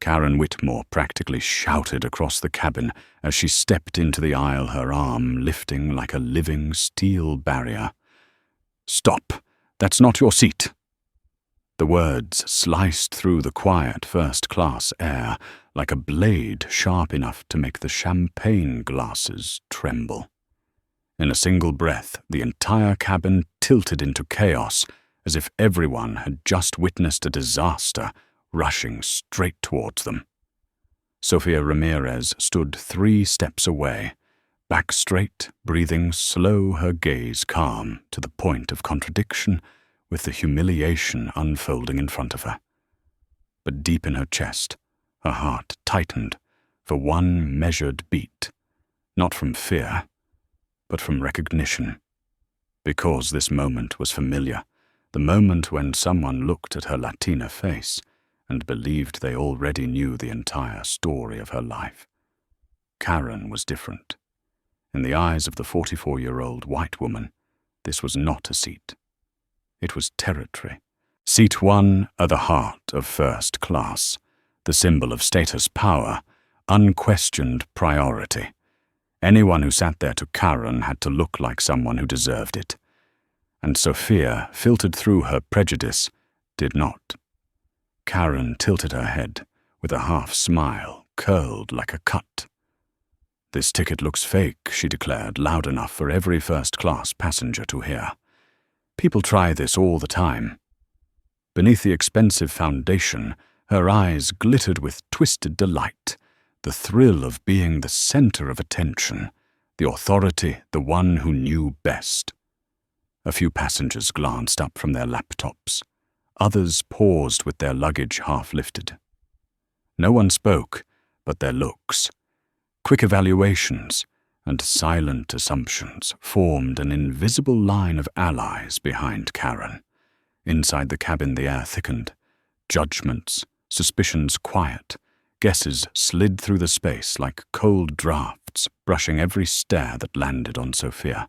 Karen Whitmore practically shouted across the cabin as she stepped into the aisle, her arm lifting like a living steel barrier. "Stop! That's not your seat!" The words sliced through the quiet first-class air like a blade sharp enough to make the champagne glasses tremble. In a single breath, the entire cabin tilted into chaos, as if everyone had just witnessed a disaster rushing straight towards them. Sofia Ramirez stood 3 steps away, back straight, breathing slow, her gaze calm to the point of contradiction with the humiliation unfolding in front of her. But deep in her chest, her heart tightened for one measured beat, not from fear, but from recognition. Because this moment was familiar, the moment when someone looked at her Latina face and believed they already knew the entire story of her life. Karen was different. In the eyes of the 44-year-old white woman, this was not a seat. It was territory. Seat 1 at the heart of first class, the symbol of status power, unquestioned priority. Anyone who sat there to Karen had to look like someone who deserved it. And Sofia, filtered through her prejudice, did not. Karen tilted her head, with a half-smile curled like a cut. "This ticket looks fake," she declared, loud enough for every first-class passenger to hear. "People try this all the time." Beneath the expensive foundation, her eyes glittered with twisted delight, the thrill of being the center of attention, the authority, the one who knew best. A few passengers glanced up from their laptops. Others paused with their luggage half lifted. No one spoke, but their looks, quick evaluations, and silent assumptions formed an invisible line of allies behind Karen. Inside the cabin the air thickened. Judgments, suspicions quiet, guesses slid through the space like cold drafts, brushing every stare that landed on Sofia.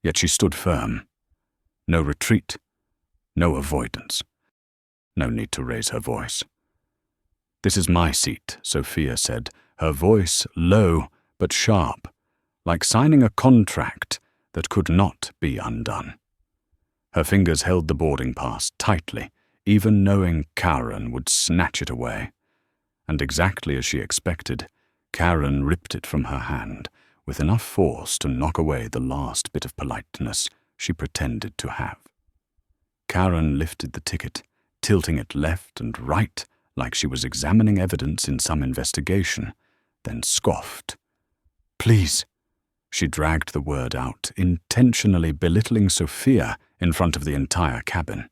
Yet she stood firm. No retreat, no avoidance. No need to raise her voice. "This is my seat," Sofia said, her voice low but sharp, like signing a contract that could not be undone. Her fingers held the boarding pass tightly, even knowing Karen would snatch it away. And exactly as she expected, Karen ripped it from her hand with enough force to knock away the last bit of politeness she pretended to have. Karen lifted the ticket, tilting it left and right like she was examining evidence in some investigation, then scoffed. "Please." She dragged the word out, intentionally belittling Sofia in front of the entire cabin.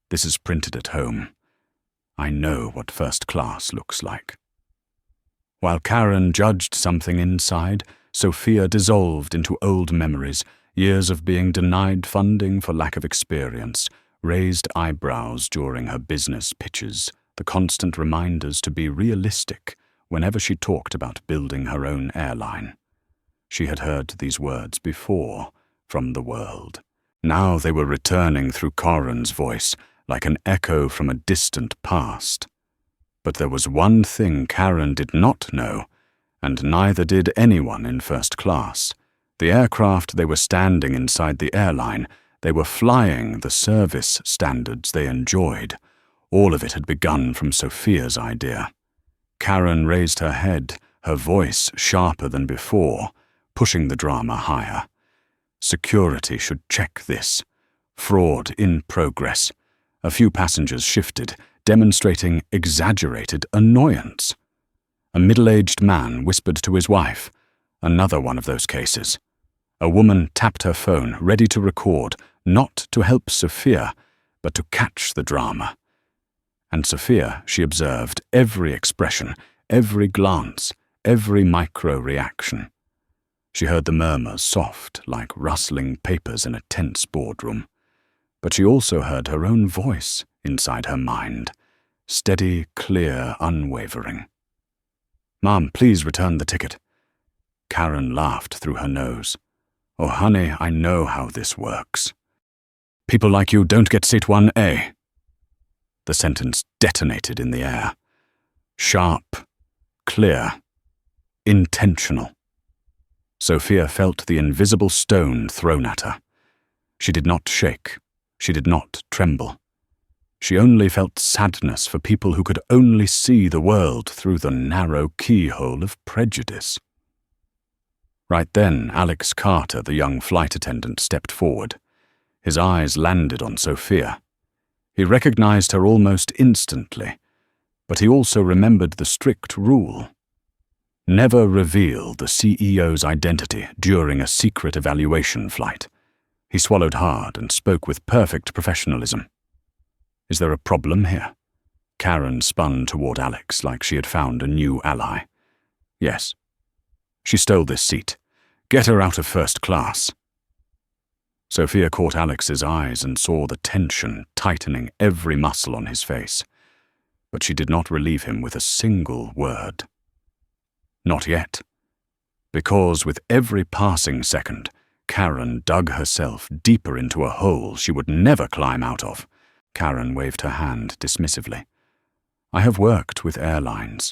"This is printed at home. I know what first class looks like." While Karen judged something inside, Sofia dissolved into old memories, years of being denied funding for lack of experience, raised eyebrows during her business pitches, the constant reminders to be realistic whenever she talked about building her own airline. She had heard these words before from the world. Now they were returning through Karen's voice like an echo from a distant past. But there was one thing Karen did not know, and neither did anyone in first class. The aircraft they were standing inside the airline, they were flying the service standards they enjoyed. All of it had begun from Sofia's idea. Karen raised her head, her voice sharper than before, pushing the drama higher. Security should check this. Fraud in progress. A few passengers shifted, demonstrating exaggerated annoyance. A middle-aged man whispered to his wife. Another one of those cases. A woman tapped her phone, ready to record, not to help Sofia, but to catch the drama. And Sofia, she observed every expression, every glance, every micro-reaction. She heard the murmurs soft, like rustling papers in a tense boardroom. But she also heard her own voice inside her mind, steady, clear, unwavering. "Mom, please return the ticket." Karen laughed through her nose. "Oh, honey, I know how this works. People like you don't get seat 1A. The sentence detonated in the air. Sharp, clear, intentional. Sophia felt the invisible stone thrown at her. She did not shake. She did not tremble. She only felt sadness for people who could only see the world through the narrow keyhole of prejudice. Right then, Alex Carter, the young flight attendant, stepped forward. His eyes landed on Sophia. He recognized her almost instantly, but he also remembered the strict rule. Never reveal the CEO's identity during a secret evaluation flight. He swallowed hard and spoke with perfect professionalism. Is there a problem here? Karen spun toward Alex like she had found a new ally. Yes. She stole this seat. Get her out of first class. Sophia caught Alex's eyes and saw the tension tightening every muscle on his face. But she did not relieve him with a single word. Not yet. Because with every passing second, Karen dug herself deeper into a hole she would never climb out of. Karen waved her hand dismissively. I have worked with airlines.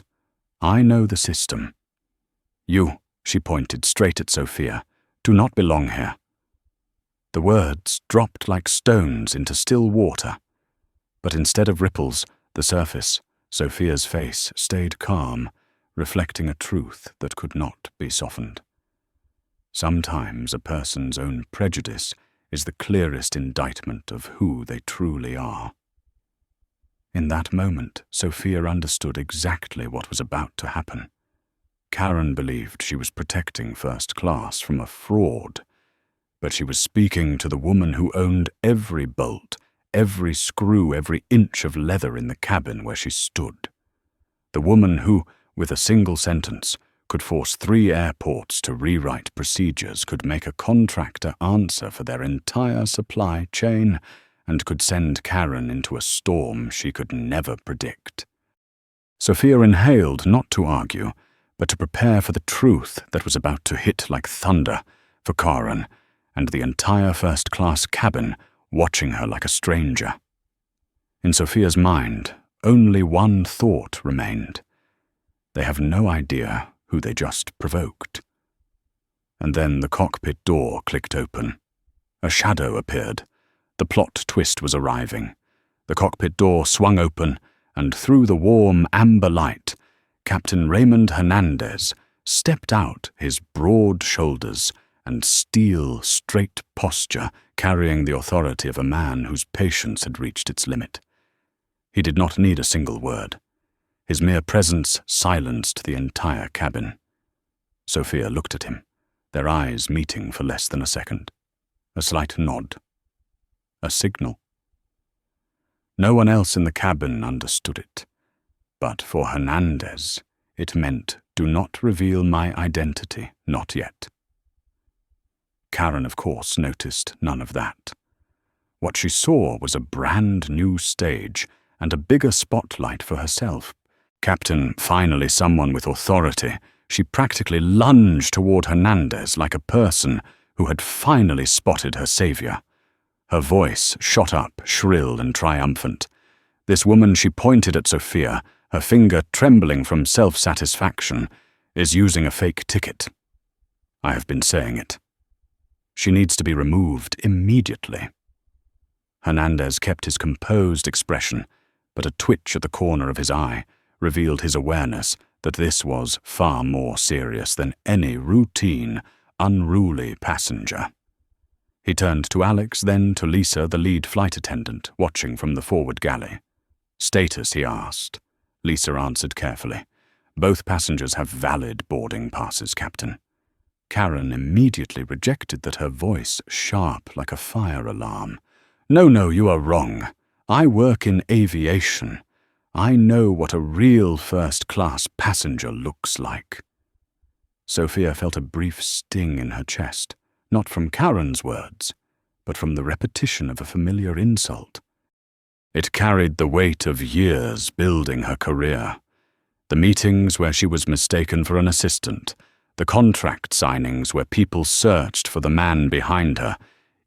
I know the system. You, she pointed straight at Sophia, do not belong here. The words dropped like stones into still water. But instead of ripples, the surface, Sophia's face, stayed calm, reflecting a truth that could not be softened. Sometimes a person's own prejudice is the clearest indictment of who they truly are. In that moment, Sophia understood exactly what was about to happen. Karen believed she was protecting first class from a fraud, but she was speaking to the woman who owned every bolt, every screw, every inch of leather in the cabin where she stood. The woman who, with a single sentence, could force 3 airports to rewrite procedures, could make a contractor answer for their entire supply chain, and could send Karen into a storm she could never predict. Sophia inhaled not to argue, but to prepare for the truth that was about to hit like thunder for Karen and the entire first-class cabin watching her like a stranger. In Sophia's mind, only one thought remained. They have no idea who they just provoked. And then the cockpit door clicked open. A shadow appeared. The plot twist was arriving. The cockpit door swung open, and through the warm amber light, Captain Raymond Hernandez stepped out, his broad shoulders and steel, straight posture carrying the authority of a man whose patience had reached its limit. He did not need a single word. His mere presence silenced the entire cabin. Sophia looked at him, their eyes meeting for less than a second. A slight nod. A signal. No one else in the cabin understood it, but for Hernandez, it meant, do not reveal my identity, not yet. Karen, of course, noticed none of that. What she saw was a brand new stage and a bigger spotlight for herself. Captain, finally someone with authority, she practically lunged toward Hernandez like a person who had finally spotted her savior. Her voice shot up, shrill and triumphant. This woman she pointed at Sophia, her finger trembling from self-satisfaction, is using a fake ticket. I have been saying it. She needs to be removed immediately. Hernandez kept his composed expression, but a twitch at the corner of his eye revealed his awareness that this was far more serious than any routine, unruly passenger. He turned to Alex, then to Lisa, the lead flight attendant, watching from the forward galley. Status, he asked. Lisa answered carefully. Both passengers have valid boarding passes, Captain. Karen immediately rejected that, her voice sharp like a fire alarm. No, you are wrong. I work in aviation. I know what a real first-class passenger looks like. Sophia felt a brief sting in her chest, not from Karen's words, but from the repetition of a familiar insult. It carried the weight of years building her career. The meetings where she was mistaken for an assistant, the contract signings where people searched for the man behind her,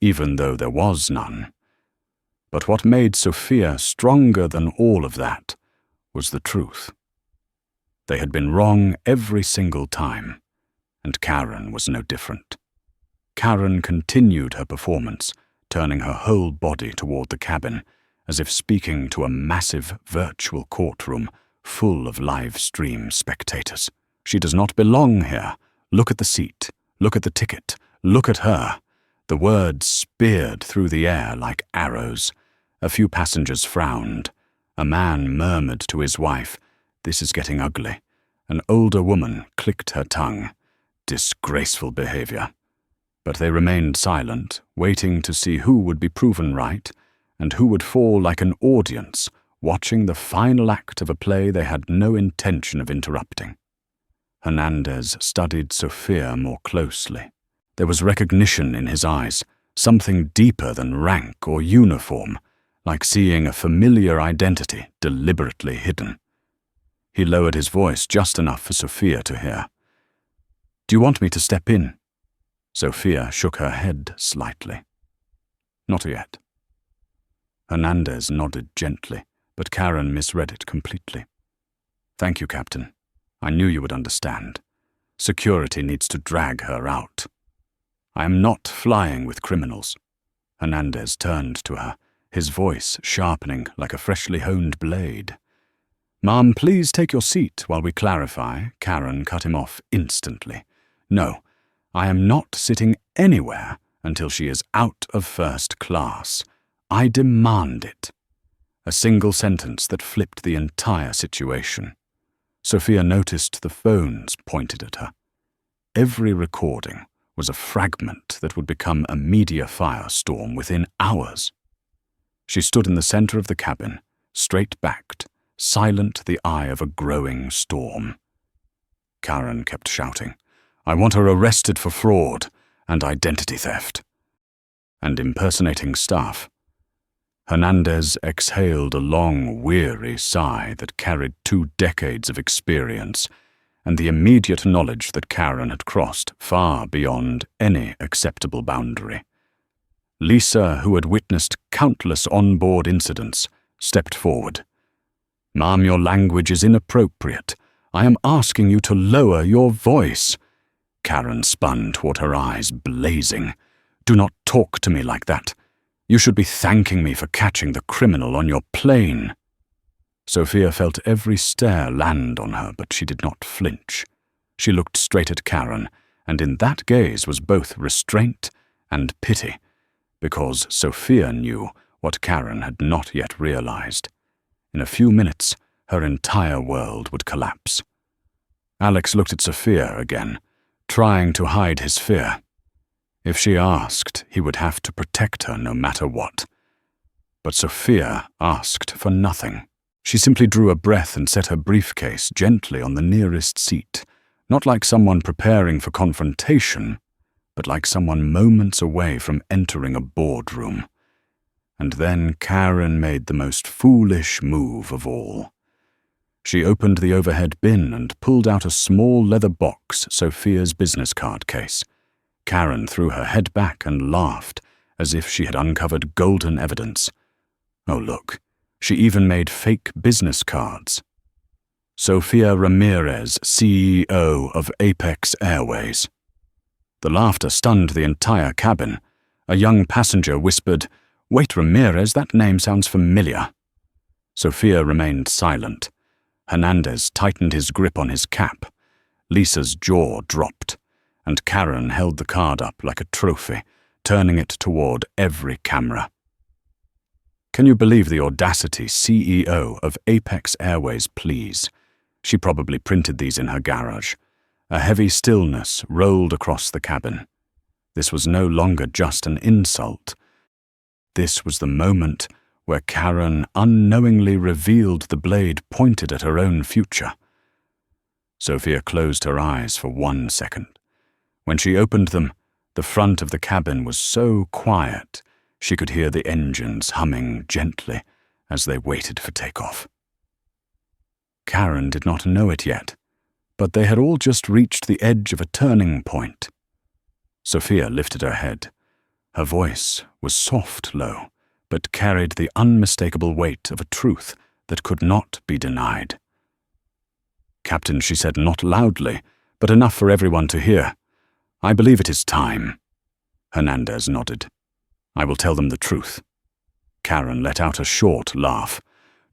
even though there was none. But what made Sophia stronger than all of that was the truth. They had been wrong every single time, and Karen was no different. Karen continued her performance, turning her whole body toward the cabin, as if speaking to a massive virtual courtroom full of live-stream spectators. She does not belong here. Look at the seat. Look at the ticket. Look at her. The words speared through the air like arrows. A few passengers frowned. A man murmured to his wife, "This is getting ugly." An older woman clicked her tongue. Disgraceful behavior. But they remained silent, waiting to see who would be proven right and who would fall like an audience, watching the final act of a play they had no intention of interrupting. Hernandez studied Sophia more closely. There was recognition in his eyes, something deeper than rank or uniform, like seeing a familiar identity deliberately hidden. He lowered his voice just enough for Sophia to hear. "Do you want me to step in?" Sophia shook her head slightly. "Not yet." Hernandez nodded gently, but Karen misread it completely. "Thank you, Captain. I knew you would understand. Security needs to drag her out." "I am not flying with criminals." Hernandez turned to her, his voice sharpening like a freshly honed blade. "Ma'am, please take your seat while we clarify." Karen cut him off instantly. "No, I am not sitting anywhere until she is out of first class. I demand it." A single sentence that flipped the entire situation. Sophia noticed the phones pointed at her. Every recording was a fragment that would become a media firestorm within hours. She stood in the center of the cabin, straight-backed, silent, the eye of a growing storm. Karen kept shouting, "I want her arrested for fraud and identity theft," and impersonating staff. Hernandez exhaled a long, weary sigh that carried 2 decades of experience and the immediate knowledge that Karen had crossed far beyond any acceptable boundary. Lisa, who had witnessed countless on-board incidents, stepped forward. "Ma'am, your language is inappropriate. I am asking you to lower your voice." Karen spun toward her eyes, blazing. "Do not talk to me like that. You should be thanking me for catching the criminal on your plane." Sophia felt every stare land on her, but she did not flinch. She looked straight at Karen, and in that gaze was both restraint and pity, because Sophia knew what Karen had not yet realized. In a few minutes, her entire world would collapse. Alex looked at Sophia again, trying to hide his fear. If she asked, he would have to protect her no matter what. But Sophia asked for nothing. She simply drew a breath and set her briefcase gently on the nearest seat, not like someone preparing for confrontation, but like someone moments away from entering a boardroom. And then Karen made the most foolish move of all. She opened the overhead bin and pulled out a small leather box, Sophia's business card case. Karen threw her head back and laughed, as if she had uncovered golden evidence. Oh, look, she even made fake business cards. Sophia Ramirez, CEO of Apex Airways. The laughter stunned the entire cabin. A young passenger whispered, "Wait, Ramirez, that name sounds familiar." Sophia remained silent. Hernandez tightened his grip on his cap. Lisa's jaw dropped, and Karen held the card up like a trophy, turning it toward every camera. "Can you believe the audacity, CEO of Apex Airways, please?" She probably printed these in her garage. A heavy stillness rolled across the cabin. This was no longer just an insult. This was the moment where Karen unknowingly revealed the blade pointed at her own future. Sophia closed her eyes for 1 second. When she opened them, the front of the cabin was so quiet she could hear the engines humming gently as they waited for takeoff. Karen did not know it yet, but they had all just reached the edge of a turning point. Sophia lifted her head. Her voice was soft, low, but carried the unmistakable weight of a truth that could not be denied. "Captain," she said, not loudly, but enough for everyone to hear. "I believe it is time." Hernandez nodded. "I will tell them the truth." Karen let out a short laugh.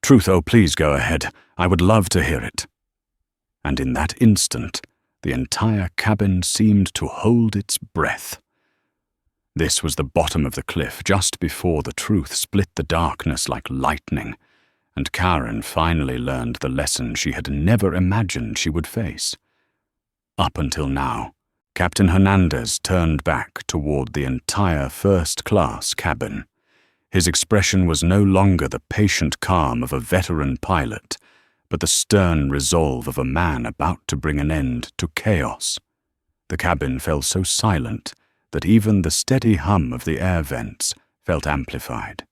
"Truth, oh please go ahead. I would love to hear it." And in that instant, the entire cabin seemed to hold its breath. This was the bottom of the cliff just before the truth split the darkness like lightning, and Karen finally learned the lesson she had never imagined she would face. Up until now, Captain Hernandez turned back toward the entire first-class cabin. His expression was no longer the patient calm of a veteran pilot, but the stern resolve of a man about to bring an end to chaos. The cabin fell so silent that even the steady hum of the air vents felt amplified.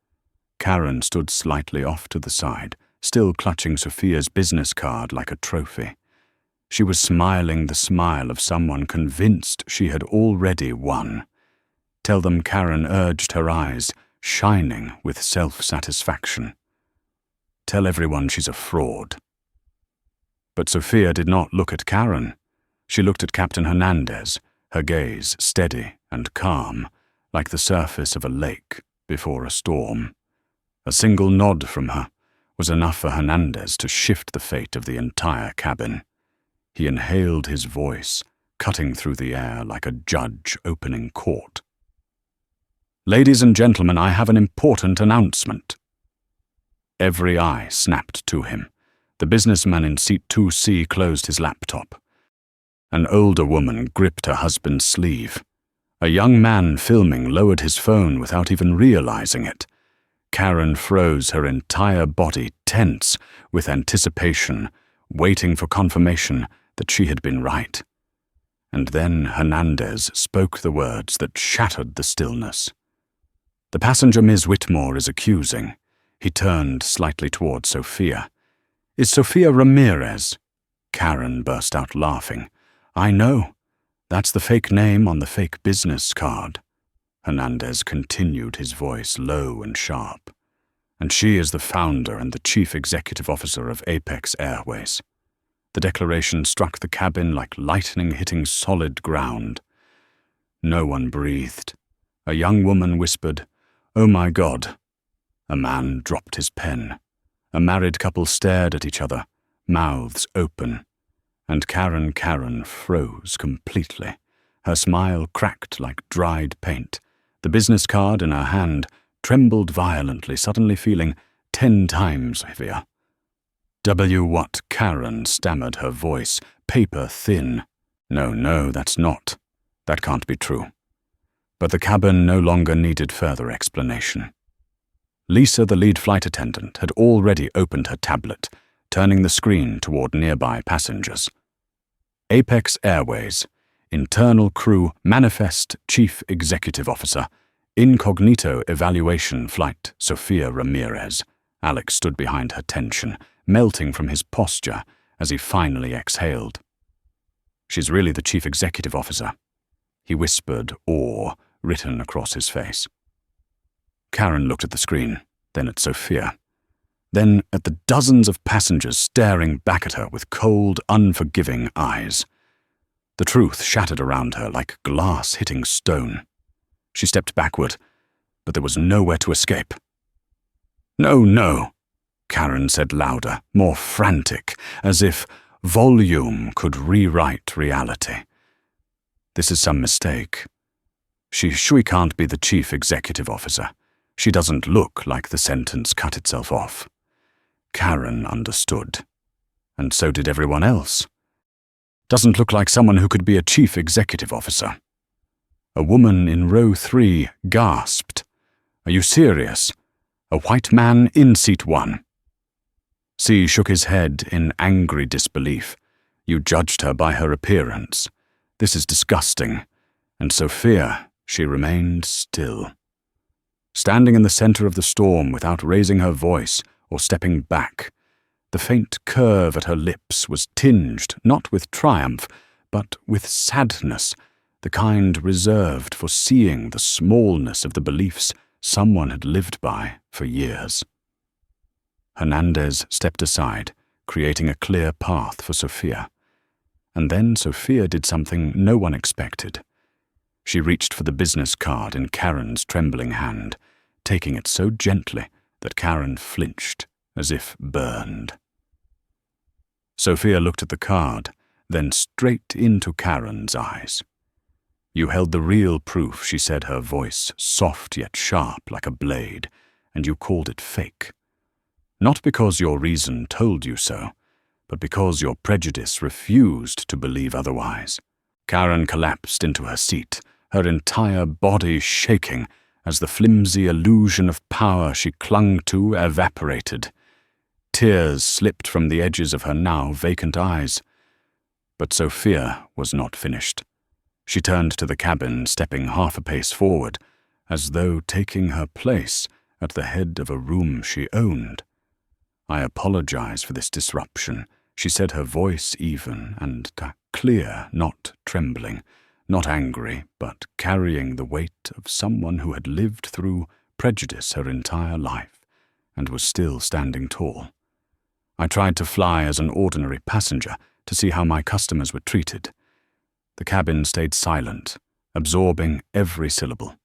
Karen stood slightly off to the side, still clutching Sophia's business card like a trophy. She was smiling the smile of someone convinced she had already won. "Tell them," Karen urged, her eyes shining with self-satisfaction. "Tell everyone she's a fraud." But Sophia did not look at Karen. She looked at Captain Hernandez, her gaze steady and calm, like the surface of a lake before a storm. A single nod from her was enough for Hernandez to shift the fate of the entire cabin. He inhaled his voice, cutting through the air like a judge opening court. "Ladies and gentlemen, I have an important announcement." Every eye snapped to him. The businessman in seat 2C closed his laptop. An older woman gripped her husband's sleeve. A young man filming lowered his phone without even realizing it. Karen froze, her entire body tense with anticipation, waiting for confirmation that she had been right. And then Hernandez spoke the words that shattered the stillness. "The passenger Ms. Whitmore is accusing." He turned slightly toward Sophia. "Is Sophia Ramirez?" Karen burst out laughing. "I know. That's the fake name on the fake business card." Hernandez continued, his voice low and sharp. "And she is the founder and the chief executive officer of Apex Airways." The declaration struck the cabin like lightning hitting solid ground. No one breathed. A young woman whispered, "Oh my God." A man dropped his pen. A married couple stared at each other, mouths open. And Karen froze completely. Her smile cracked like dried paint. The business card in her hand trembled violently, suddenly feeling 10 times heavier. What?" Karen stammered, her voice paper thin. No, that's not. That can't be true." But the cabin no longer needed further explanation. Lisa, the lead flight attendant, had already opened her tablet, turning the screen toward nearby passengers. "Apex Airways, Internal Crew Manifest Chief Executive Officer, Incognito Evaluation Flight Sophia Ramirez." Alex stood behind her, tension melting from his posture as he finally exhaled. "She's really the Chief Executive Officer," he whispered, awe written across his face. Karen looked at the screen, then at Sophia, then at the dozens of passengers staring back at her with cold, unforgiving eyes. The truth shattered around her like glass hitting stone. She stepped backward, but there was nowhere to escape. No, Karen said louder, more frantic, as if volume could rewrite reality. "This is some mistake. She can't be the Chief Executive Officer. She doesn't look like the sentence cut itself off." Karen understood. And so did everyone else. "Doesn't look like someone who could be a Chief Executive Officer." A woman in row 3 gasped. "Are you serious? A white man in seat 1. C shook his head in angry disbelief. "You judged her by her appearance. This is disgusting." And Sophia, she remained still. Standing in the center of the storm without raising her voice or stepping back, the faint curve at her lips was tinged not with triumph, but with sadness, the kind reserved for seeing the smallness of the beliefs someone had lived by for years. Hernandez stepped aside, creating a clear path for Sophia. And then Sophia did something no one expected. She reached for the business card in Karen's trembling hand, taking it so gently that Karen flinched, as if burned. Sophia looked at the card, then straight into Karen's eyes. "You held the real proof," she said, her voice soft yet sharp like a blade, "and you called it fake. Not because your reason told you so, but because your prejudice refused to believe otherwise." Karen collapsed into her seat, her entire body shaking as the flimsy illusion of power she clung to evaporated. Tears slipped from the edges of her now vacant eyes. But Sophia was not finished. She turned to the cabin, stepping half a pace forward, as though taking her place at the head of a room she owned. "I apologize for this disruption," she said, her voice even and clear, not trembling, not angry, but carrying the weight of someone who had lived through prejudice her entire life and was still standing tall. "I tried to fly as an ordinary passenger to see how my customers were treated." The cabin stayed silent, absorbing every syllable.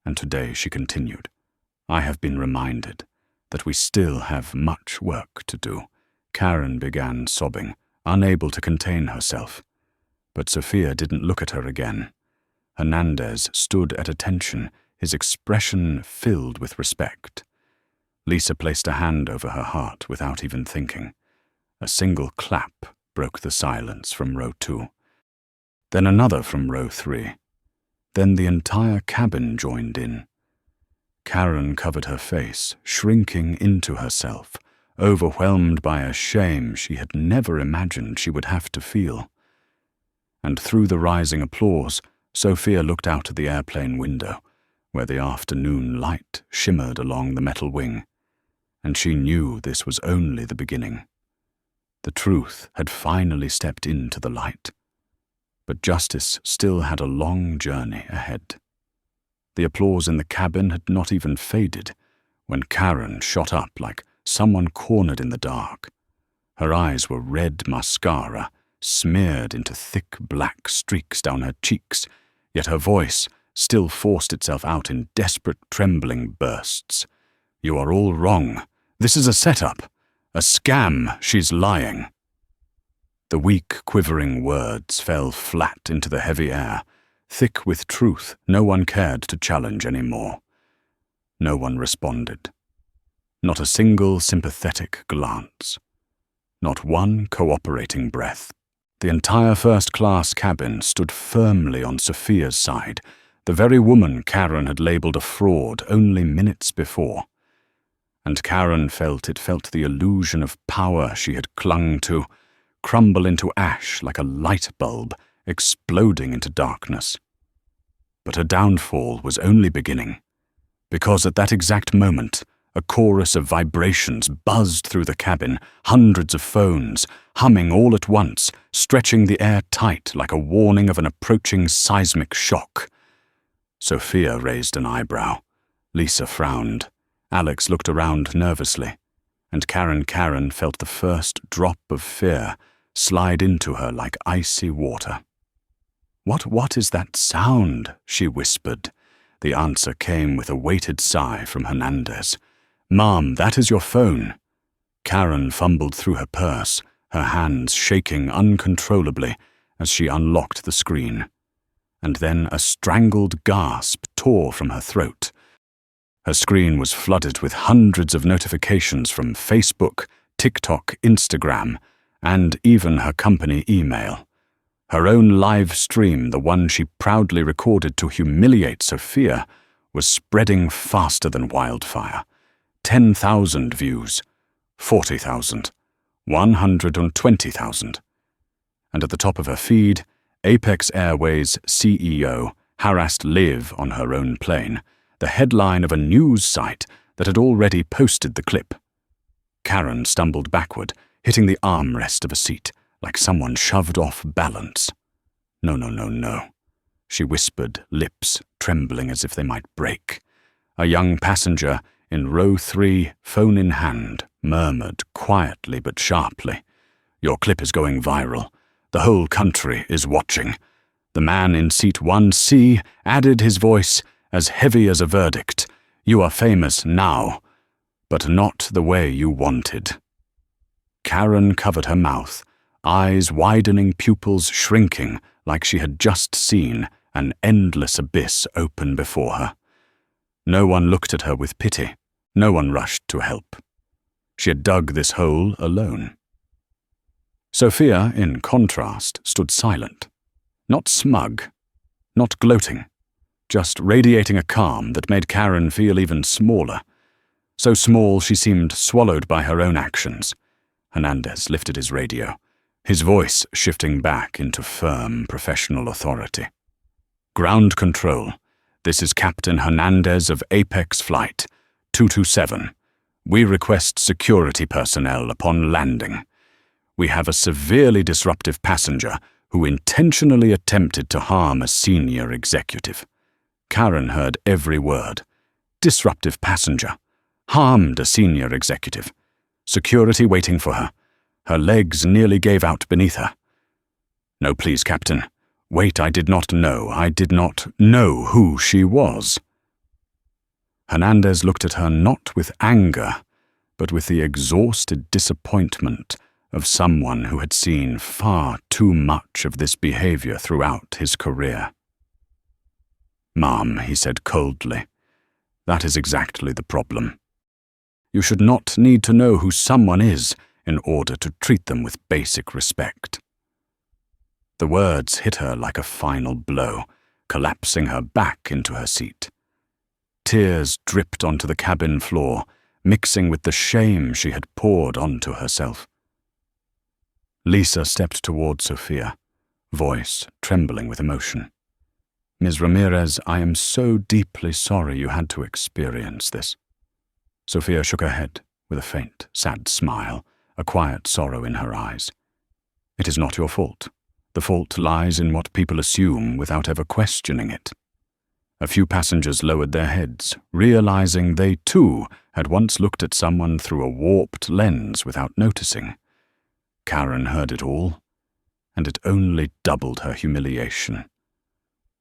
"And today," she continued, "I have been reminded that we still have much work to do." Karen began sobbing, unable to contain herself. But Sophia didn't look at her again. Hernandez stood at attention, his expression filled with respect. Lisa placed a hand over her heart without even thinking. A single clap broke the silence from row 2. Then another from row 3. Then the entire cabin joined in. Karen covered her face, shrinking into herself, overwhelmed by a shame she had never imagined she would have to feel. And through the rising applause, Sophia looked out of the airplane window, where the afternoon light shimmered along the metal wing, and she knew this was only the beginning. The truth had finally stepped into the light, but justice still had a long journey ahead. The applause in the cabin had not even faded when Karen shot up like someone cornered in the dark. Her eyes were red mascara, smeared into thick black streaks down her cheeks, yet her voice still forced itself out in desperate trembling bursts. "You are all wrong. This is a setup. A scam. She's lying." The weak, quivering words fell flat into the heavy air, thick with truth no one cared to challenge any more. No one responded. Not a single sympathetic glance. Not one cooperating breath. The entire first-class cabin stood firmly on Sophia's side, the very woman Karen had labeled a fraud only minutes before. And Karen felt the illusion of power she had clung to crumble into ash like a light bulb, exploding into darkness. But her downfall was only beginning, because at that exact moment, a chorus of vibrations buzzed through the cabin, hundreds of phones, humming all at once, stretching the air tight like a warning of an approaching seismic shock. Sophia raised an eyebrow. Lisa frowned. Alex looked around nervously, and Karen felt the first drop of fear slide into her like icy water. What is that sound?" she whispered. The answer came with a weighted sigh from Hernandez. "Mom, that is your phone." Karen fumbled through her purse, her hands shaking uncontrollably as she unlocked the screen. And then a strangled gasp tore from her throat. Her screen was flooded with hundreds of notifications from Facebook, TikTok, Instagram, and even her company email. Her own live stream, the one she proudly recorded to humiliate Sophia, was spreading faster than wildfire. 10,000 views, 40,000, 120,000. And at the top of her feed, Apex Airways CEO harassed Liv on her own plane, the headline of a news site that had already posted the clip. Karen stumbled backward, hitting the armrest of a seat, like someone shoved off balance. No, she whispered, lips trembling as if they might break. A young passenger in row 3, phone in hand, murmured quietly but sharply. "Your clip is going viral. The whole country is watching." The man in seat 1C added his voice, as heavy as a verdict. "You are famous now, but not the way you wanted." Karen covered her mouth, eyes widening, pupils shrinking, like she had just seen an endless abyss open before her. No one looked at her with pity. No one rushed to help. She had dug this hole alone. Sophia, in contrast, stood silent. Not smug, not gloating, just radiating a calm that made Karen feel even smaller. So small she seemed swallowed by her own actions. Hernandez lifted his radio, his voice shifting back into firm professional authority. "Ground control. This is Captain Hernandez of Apex Flight 227. We request security personnel upon landing. We have a severely disruptive passenger who intentionally attempted to harm a senior executive." Karen heard every word. Disruptive passenger. Harmed a senior executive. Security waiting for her. Her legs nearly gave out beneath her. "No, please, Captain. Wait, I did not know who she was." Hernandez looked at her not with anger, but with the exhausted disappointment of someone who had seen far too much of this behavior throughout his career. "Ma'am," he said coldly, "that is exactly the problem. You should not need to know who someone is in order to treat them with basic respect." The words hit her like a final blow, collapsing her back into her seat. Tears dripped onto the cabin floor, mixing with the shame she had poured onto herself. Lisa stepped toward Sophia, voice trembling with emotion. "Ms. Ramirez, I am so deeply sorry you had to experience this." Sophia shook her head with a faint, sad smile, a quiet sorrow in her eyes. "It is not your fault. The fault lies in what people assume without ever questioning it." A few passengers lowered their heads, realizing they too had once looked at someone through a warped lens without noticing. Karen heard it all, and it only doubled her humiliation.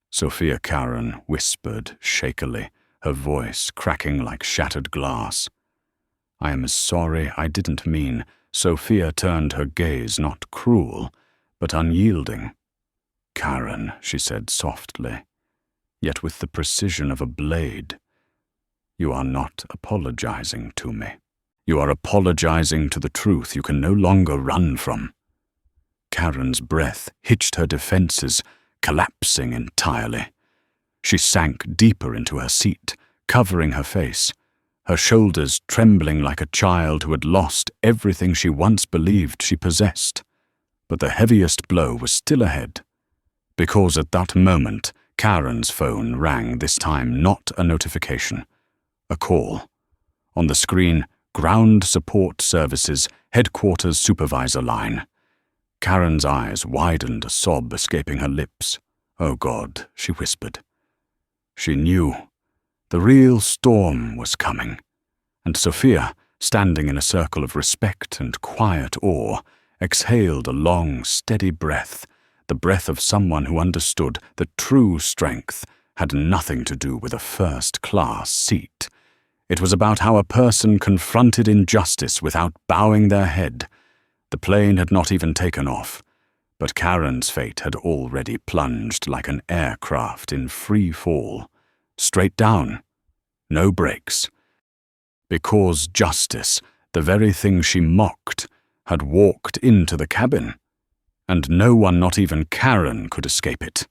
Sophia Karen whispered shakily, her voice cracking like shattered glass. "I am sorry, I didn't mean." Sophia turned her gaze not cruel, but unyielding. "Karen," she said softly, yet with the precision of a blade, "you are not apologizing to me. You are apologizing to the truth you can no longer run from." Karen's breath hitched her defenses, collapsing entirely. She sank deeper into her seat, covering her face, her shoulders trembling like a child who had lost everything she once believed she possessed. But the heaviest blow was still ahead, because at that moment Karen's phone rang, this time not a notification, a call. On the screen, Ground Support Services, Headquarters Supervisor line. Karen's eyes widened, a sob escaping her lips. "Oh God," she whispered. She knew. The real storm was coming, and Sophia, standing in a circle of respect and quiet awe, exhaled a long, steady breath, the breath of someone who understood that true strength had nothing to do with a first-class seat. It was about how a person confronted injustice without bowing their head. The plane had not even taken off, but Karen's fate had already plunged like an aircraft in free fall, straight down, no brakes. Because justice, the very thing she mocked, had walked into the cabin, and no one, not even Karen, could escape it.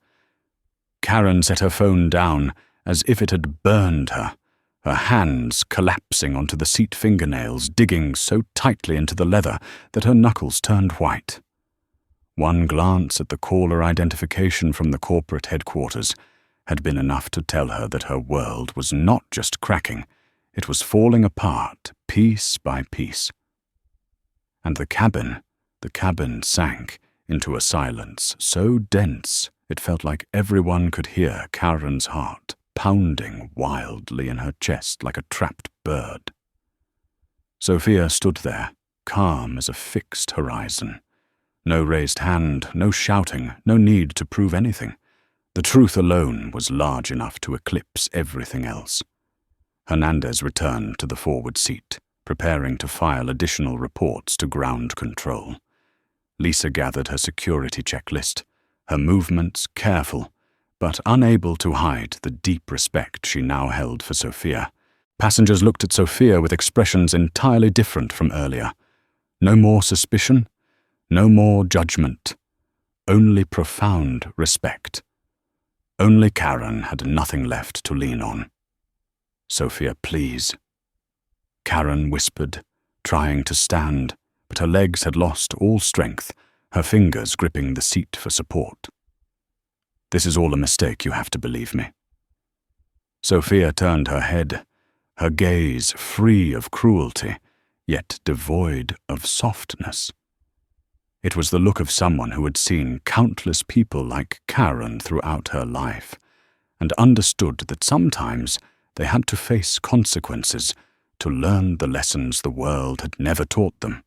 Karen set her phone down as if it had burned her, her hands collapsing onto the seat fingernails, digging so tightly into the leather that her knuckles turned white. One glance at the caller identification from the corporate headquarters had been enough to tell her that her world was not just cracking, it was falling apart, piece by piece. And the cabin sank into a silence so dense it felt like everyone could hear Karen's heart pounding wildly in her chest like a trapped bird. Sophia stood there, calm as a fixed horizon. No raised hand, no shouting, no need to prove anything. The truth alone was large enough to eclipse everything else. Hernandez returned to the forward seat, preparing to file additional reports to ground control. Lisa gathered her security checklist, her movements careful, but unable to hide the deep respect she now held for Sophia. Passengers looked at Sophia with expressions entirely different from earlier. No more suspicion, no more judgment, only profound respect. Only Karen had nothing left to lean on. "Sophia, please." Karen whispered, trying to stand, but her legs had lost all strength, her fingers gripping the seat for support. "This is all a mistake, you have to believe me." Sophia turned her head, her gaze free of cruelty, yet devoid of softness. It was the look of someone who had seen countless people like Karen throughout her life, and understood that sometimes they had to face consequences to learn the lessons the world had never taught them.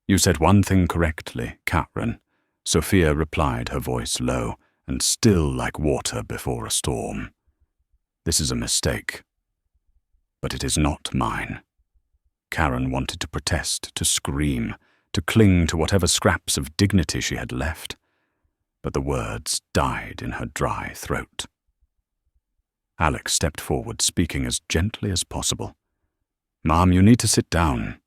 "You said one thing correctly, Karen," Sophia replied, her voice low and still like water before a storm. "This is a mistake, but it is not mine." Karen wanted to protest, to scream, to cling to whatever scraps of dignity she had left, but the words died in her dry throat. Alex stepped forward, speaking as gently as possible. "Mom, you need to sit down.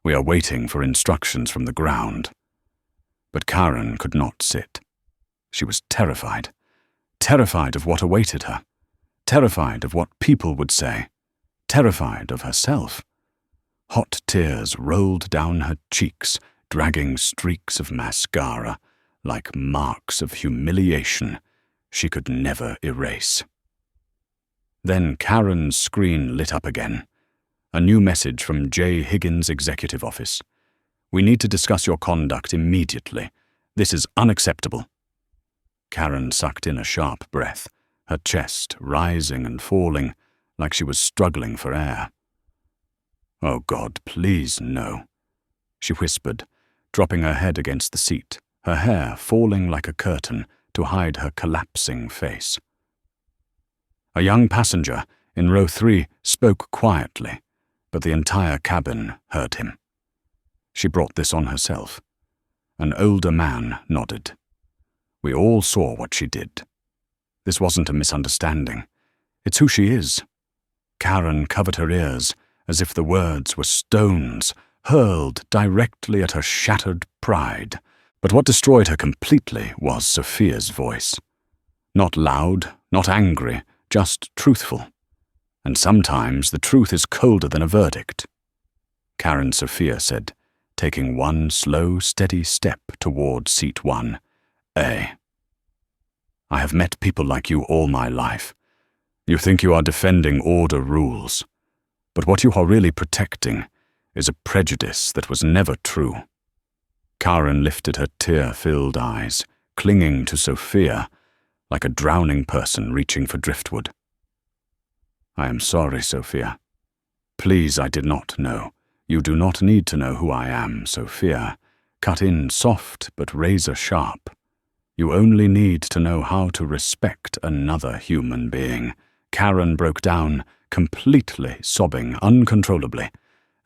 We are waiting for instructions from the ground." But Karen could not sit. She was terrified. Terrified of what awaited her. Terrified of what people would say. Terrified of herself. Hot tears rolled down her cheeks, dragging streaks of mascara, like marks of humiliation she could never erase. Then Karen's screen lit up again. A new message from J. Higgins' executive office. "We need to discuss your conduct immediately. This is unacceptable." Karen sucked in a sharp breath, her chest rising and falling like she was struggling for air. "Oh God, please no," she whispered, dropping her head against the seat, her hair falling like a curtain to hide her collapsing face. A young passenger in row 3 spoke quietly, but the entire cabin heard him. She brought this on herself. An older man nodded. We all saw what she did. This wasn't a misunderstanding. It's who she is. Karen covered her ears, as if the words were stones hurled directly at her shattered pride. But what destroyed her completely was Sophia's voice. Not loud, not angry, just truthful. And sometimes the truth is colder than a verdict. Karen Sophia said, taking one slow, steady step toward seat 1A. "I have met people like you all my life. You think you are defending order rules. But what you are really protecting is a prejudice that was never true." Karen lifted her tear-filled eyes, clinging to Sophia like a drowning person reaching for driftwood. "I am sorry, Sophia. Please, I did not know. You do not need to know who I am, Sophia. Cut in soft but razor-sharp. You only need to know how to respect another human being." Karen broke down, completely sobbing uncontrollably,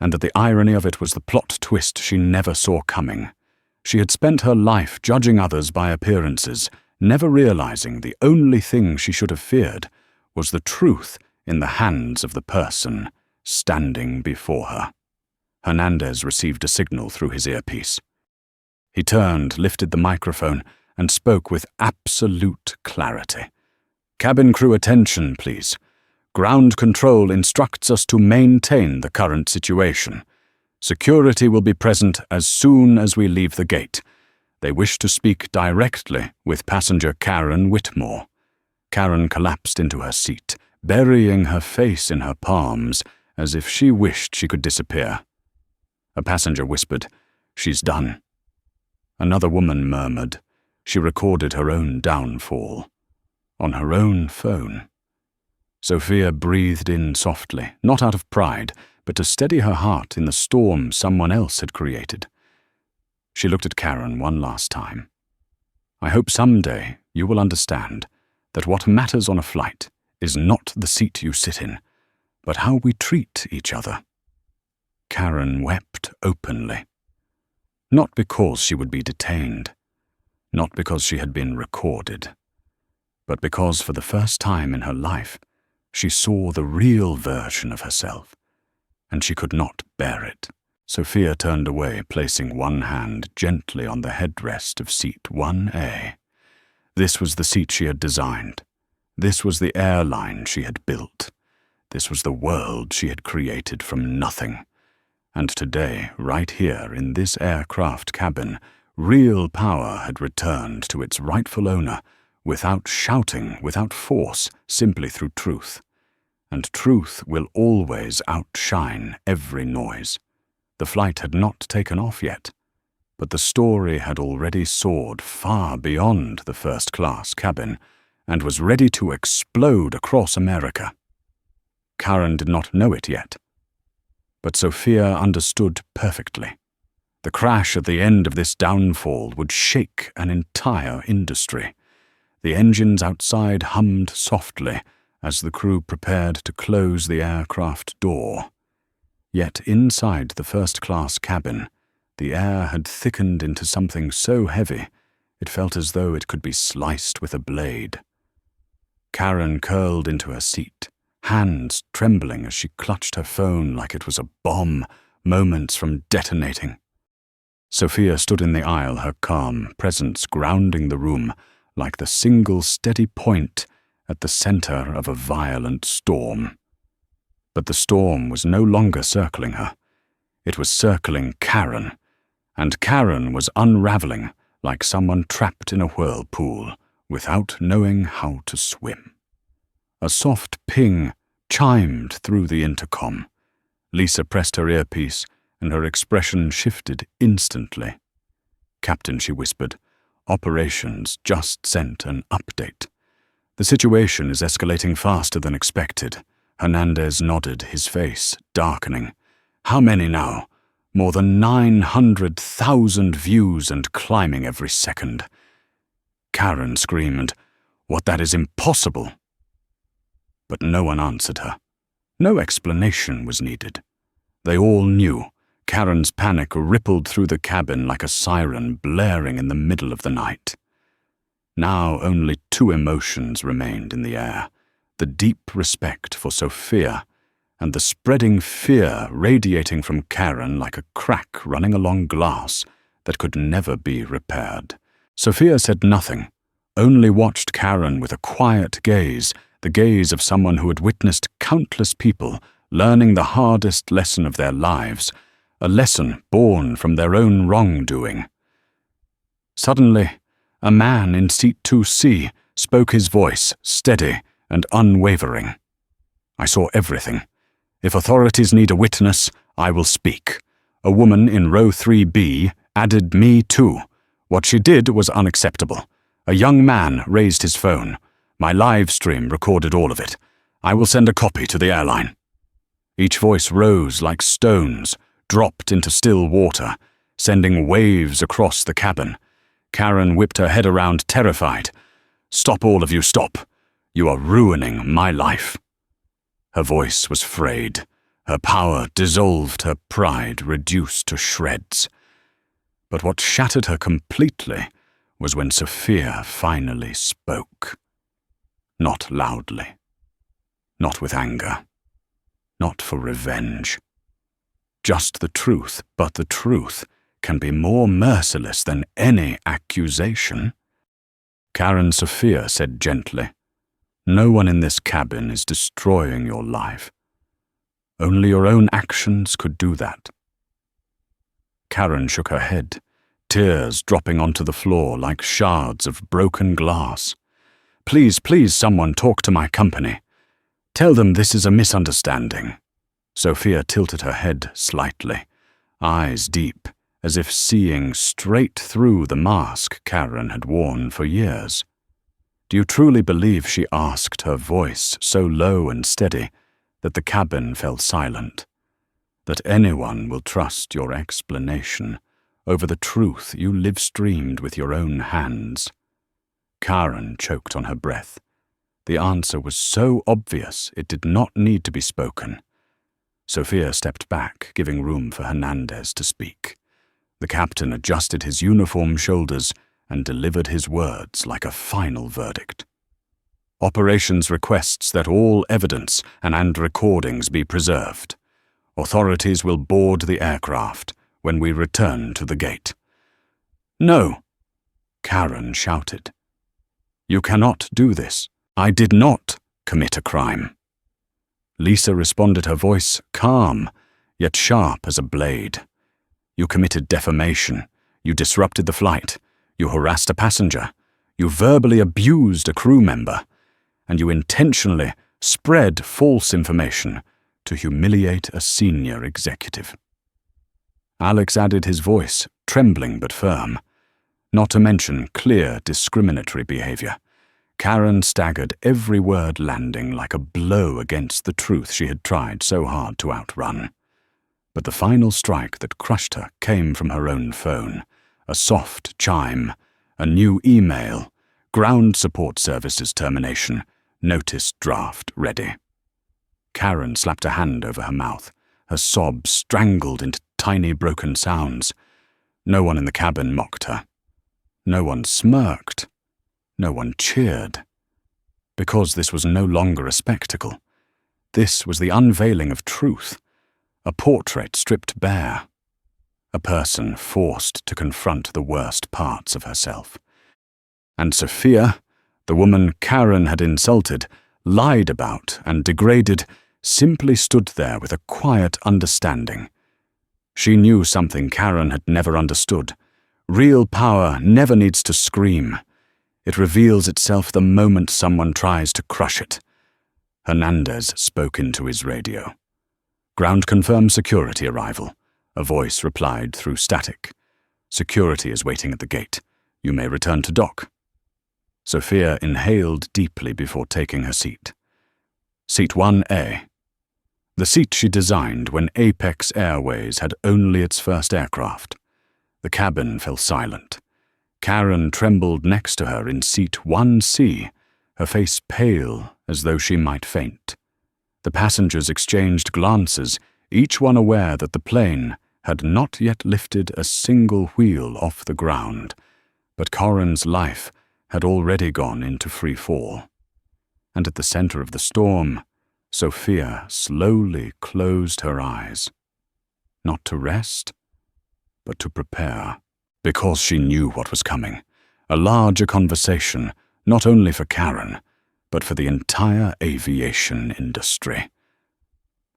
and that the irony of it was the plot twist she never saw coming. She had spent her life judging others by appearances, never realizing the only thing she should have feared was the truth in the hands of the person standing before her. Hernandez received a signal through his earpiece. He turned, lifted the microphone, and spoke with absolute clarity. "Cabin crew attention, please. Ground control instructs us to maintain the current situation. Security will be present as soon as we leave the gate. They wish to speak directly with passenger Karen Whitmore." Karen collapsed into her seat, burying her face in her palms as if she wished she could disappear. A passenger whispered, "She's done." Another woman murmured. She recorded her own downfall. On her own phone. Sophia breathed in softly, not out of pride, but to steady her heart in the storm someone else had created. She looked at Karen one last time. "I hope someday you will understand that what matters on a flight is not the seat you sit in, but how we treat each other." Karen wept openly. Not because she would be detained, not because she had been recorded, but because for the first time in her life she saw the real version of herself, and she could not bear it. Sophia turned away, placing one hand gently on the headrest of seat 1A. This was the seat she had designed. This was the airline she had built. This was the world she had created from nothing. And today, right here in this aircraft cabin, real power had returned to its rightful owner, without shouting, without force, simply through truth. And truth will always outshine every noise. The flight had not taken off yet, but the story had already soared far beyond the first-class cabin and was ready to explode across America. Karen did not know it yet, but Sophia understood perfectly. The crash at the end of this downfall would shake an entire industry. The engines outside hummed softly as the crew prepared to close the aircraft door. Yet inside the first-class cabin, the air had thickened into something so heavy it felt as though it could be sliced with a blade. Karen curled into her seat, hands trembling as she clutched her phone like it was a bomb, moments from detonating. Sophia stood in the aisle, her calm presence grounding the room like the single steady point at the center of a violent storm. But the storm was no longer circling her. It was circling Karen, and Karen was unraveling like someone trapped in a whirlpool without knowing how to swim. A soft ping chimed through the intercom. Lisa pressed her earpiece, and her expression shifted instantly. "Captain," she whispered, "operations just sent an update. The situation is escalating faster than expected." Hernandez nodded, his face darkening. "How many now?" "More than 900,000 views and climbing every second." Karen screamed, "What, that is impossible!" But no one answered her. No explanation was needed. They all knew. Karen's panic rippled through the cabin like a siren blaring in the middle of the night. Now only two emotions remained in the air: the deep respect for Sophia and the spreading fear radiating from Karen like a crack running along glass that could never be repaired. Sophia said nothing, only watched Karen with a quiet gaze, the gaze of someone who had witnessed countless people learning the hardest lesson of their lives, a lesson born from their own wrongdoing. Suddenly, a man in seat 2C spoke, his voice steady and unwavering. "I saw everything. If authorities need a witness, I will speak. A woman in row 3B added me too. What she did was unacceptable. A young man raised his phone. My live stream recorded all of it. I will send a copy to the airline." Each voice rose like stones, dropped into still water, sending waves across the cabin. Karen whipped her head around, terrified. "Stop, all of you, stop. You are ruining my life." Her voice was frayed. Her power dissolved, her pride reduced to shreds. But what shattered her completely was when Sophia finally spoke. Not loudly. Not with anger. Not for revenge. Just the truth, but the truth can be more merciless than any accusation. Karen Sophia said gently, "No one in this cabin is destroying your life. Only your own actions could do that." Karen shook her head, tears dropping onto the floor like shards of broken glass. "Please, please, someone talk to my company. Tell them this is a misunderstanding." Sophia tilted her head slightly, eyes deep, as if seeing straight through the mask Karen had worn for years. "Do you truly believe," she asked, her voice so low and steady that the cabin fell silent, that anyone will trust your explanation over the truth you live-streamed with your own hands. Karen choked on her breath. The answer was so obvious it did not need to be spoken. Sophia stepped back, giving room for Hernandez to speak. The captain adjusted his uniform shoulders and delivered his words like a final verdict. Operations requests that all evidence and recordings be preserved. Authorities will board the aircraft when we return to the gate. No, Karen shouted. You cannot do this. I did not commit a crime. Lisa responded, her voice calm, yet sharp as a blade. You committed defamation. You disrupted the flight. You harassed a passenger. You verbally abused a crew member. And you intentionally spread false information to humiliate a senior executive. Alex added, his voice trembling but firm, not to mention clear discriminatory behavior. Karen staggered, every word landing like a blow against the truth she had tried so hard to outrun. But the final strike that crushed her came from her own phone, a soft chime, a new email, ground support services termination, notice draft ready. Karen slapped a hand over her mouth, her sobs strangled into tiny broken sounds. No one in the cabin mocked her. No one smirked. No one cheered. Because this was no longer a spectacle. This was the unveiling of truth, a portrait stripped bare, a person forced to confront the worst parts of herself. And Sophia, the woman Karen had insulted, lied about, and degraded, simply stood there with a quiet understanding. She knew something Karen had never understood. Real power never needs to scream. It reveals itself the moment someone tries to crush it. Hernandez spoke into his radio. Ground confirmed security arrival. A voice replied through static. Security is waiting at the gate. You may return to dock. Sophia inhaled deeply before taking her seat. Seat 1A. The seat she designed when Apex Airways had only its first aircraft. The cabin fell silent. Karen trembled next to her in seat 1C, her face pale as though she might faint. The passengers exchanged glances, each one aware that the plane had not yet lifted a single wheel off the ground, but Karen's life had already gone into free fall. And at the center of the storm, Sophia slowly closed her eyes, not to rest, but to prepare. Because she knew what was coming, a larger conversation, not only for Karen, but for the entire aviation industry.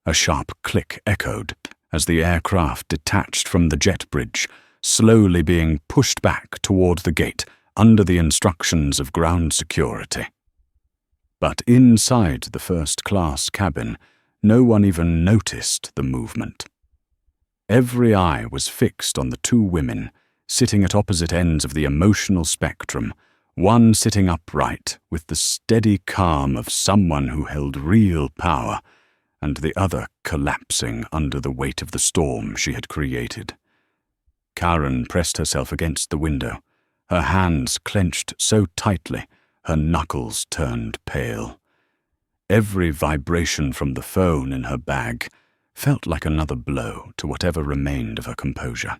A sharp click echoed as the aircraft detached from the jet bridge, slowly being pushed back toward the gate under the instructions of ground security. But inside the first-class cabin, no one even noticed the movement. Every eye was fixed on the two women, sitting at opposite ends of the emotional spectrum, one sitting upright with the steady calm of someone who held real power, and the other collapsing under the weight of the storm she had created. Karen pressed herself against the window, her hands clenched so tightly her knuckles turned pale. Every vibration from the phone in her bag felt like another blow to whatever remained of her composure.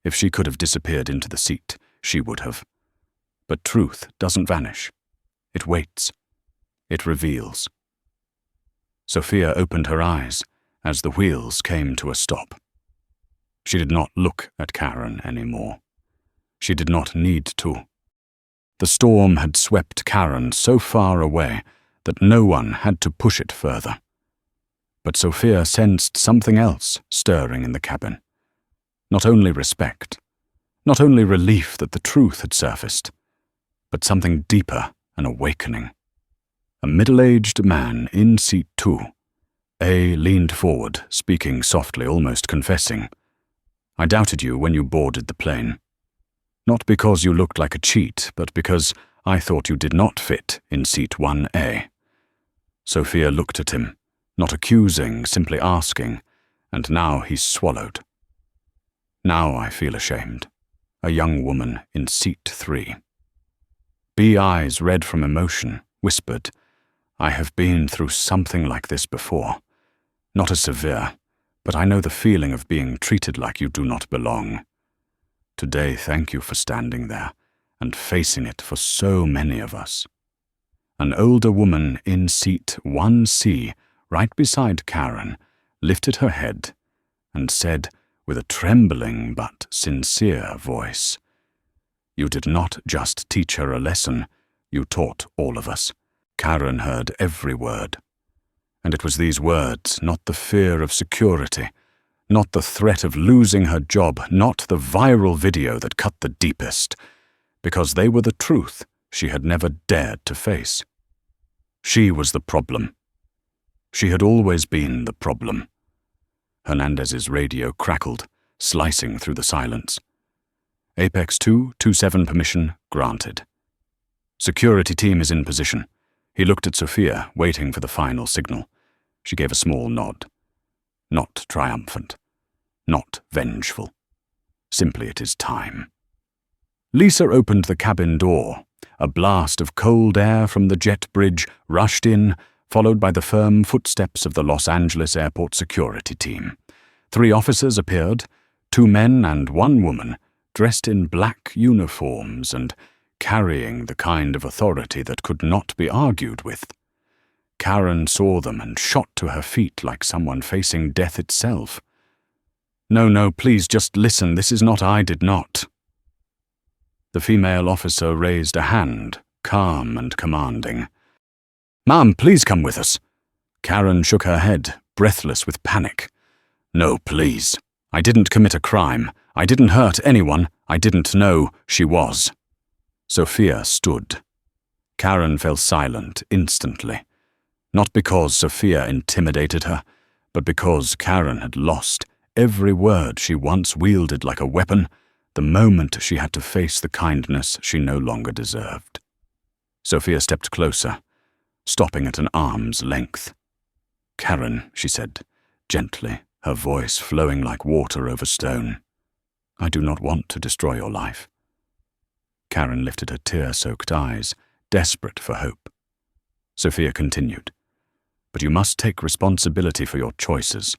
If she could have disappeared into the seat, she would have. But truth doesn't vanish. It waits. It reveals. Sophia opened her eyes as the wheels came to a stop. She did not look at Karen anymore. She did not need to. The storm had swept Karen so far away that no one had to push it further. But Sophia sensed something else stirring in the cabin. Not only respect, not only relief that the truth had surfaced, but something deeper, an awakening. A middle-aged man in seat 2. A leaned forward, speaking softly, almost confessing. I doubted you when you boarded the plane. Not because you looked like a cheat, but because I thought you did not fit in seat 1A. Sophia looked at him, not accusing, simply asking, and now he swallowed. Now I feel ashamed. A young woman in seat 3. Bee eyes red from emotion, whispered, I have been through something like this before. Not as severe, but I know the feeling of being treated like you do not belong. Today, thank you for standing there and facing it for so many of us. An older woman in seat 1C, right beside Karen, lifted her head and said with a trembling but sincere voice, You did not just teach her a lesson, you taught all of us. Karen heard every word. And it was these words, not the fear of security, not the threat of losing her job, not the viral video that cut the deepest, because they were the truth she had never dared to face. She was the problem. She had always been the problem. Hernandez's radio crackled, slicing through the silence. Apex 227 permission granted. Security team is in position. He looked at Sophia, waiting for the final signal. She gave a small nod. Not triumphant. Not vengeful. Simply it is time. Lisa opened the cabin door. A blast of cold air from the jet bridge rushed in, followed by the firm footsteps of the Los Angeles airport security team. 3 officers appeared, 2 men and 1 woman, dressed in black uniforms and carrying the kind of authority that could not be argued with. Karen saw them and shot to her feet like someone facing death itself. No, please just listen, this is not I did not. The female officer raised a hand, calm and commanding. Ma'am, please come with us. Karen shook her head, breathless with panic. No, please. I didn't commit a crime. I didn't hurt anyone. I didn't know she was. Sophia stood. Karen fell silent instantly. Not because Sophia intimidated her, but because Karen had lost every word she once wielded like a weapon the moment she had to face the kindness she no longer deserved. Sophia stepped closer, stopping at an arm's length. Karen, she said, gently, her voice flowing like water over stone. I do not want to destroy your life. Karen lifted her tear-soaked eyes, desperate for hope. Sophia continued, But you must take responsibility for your choices,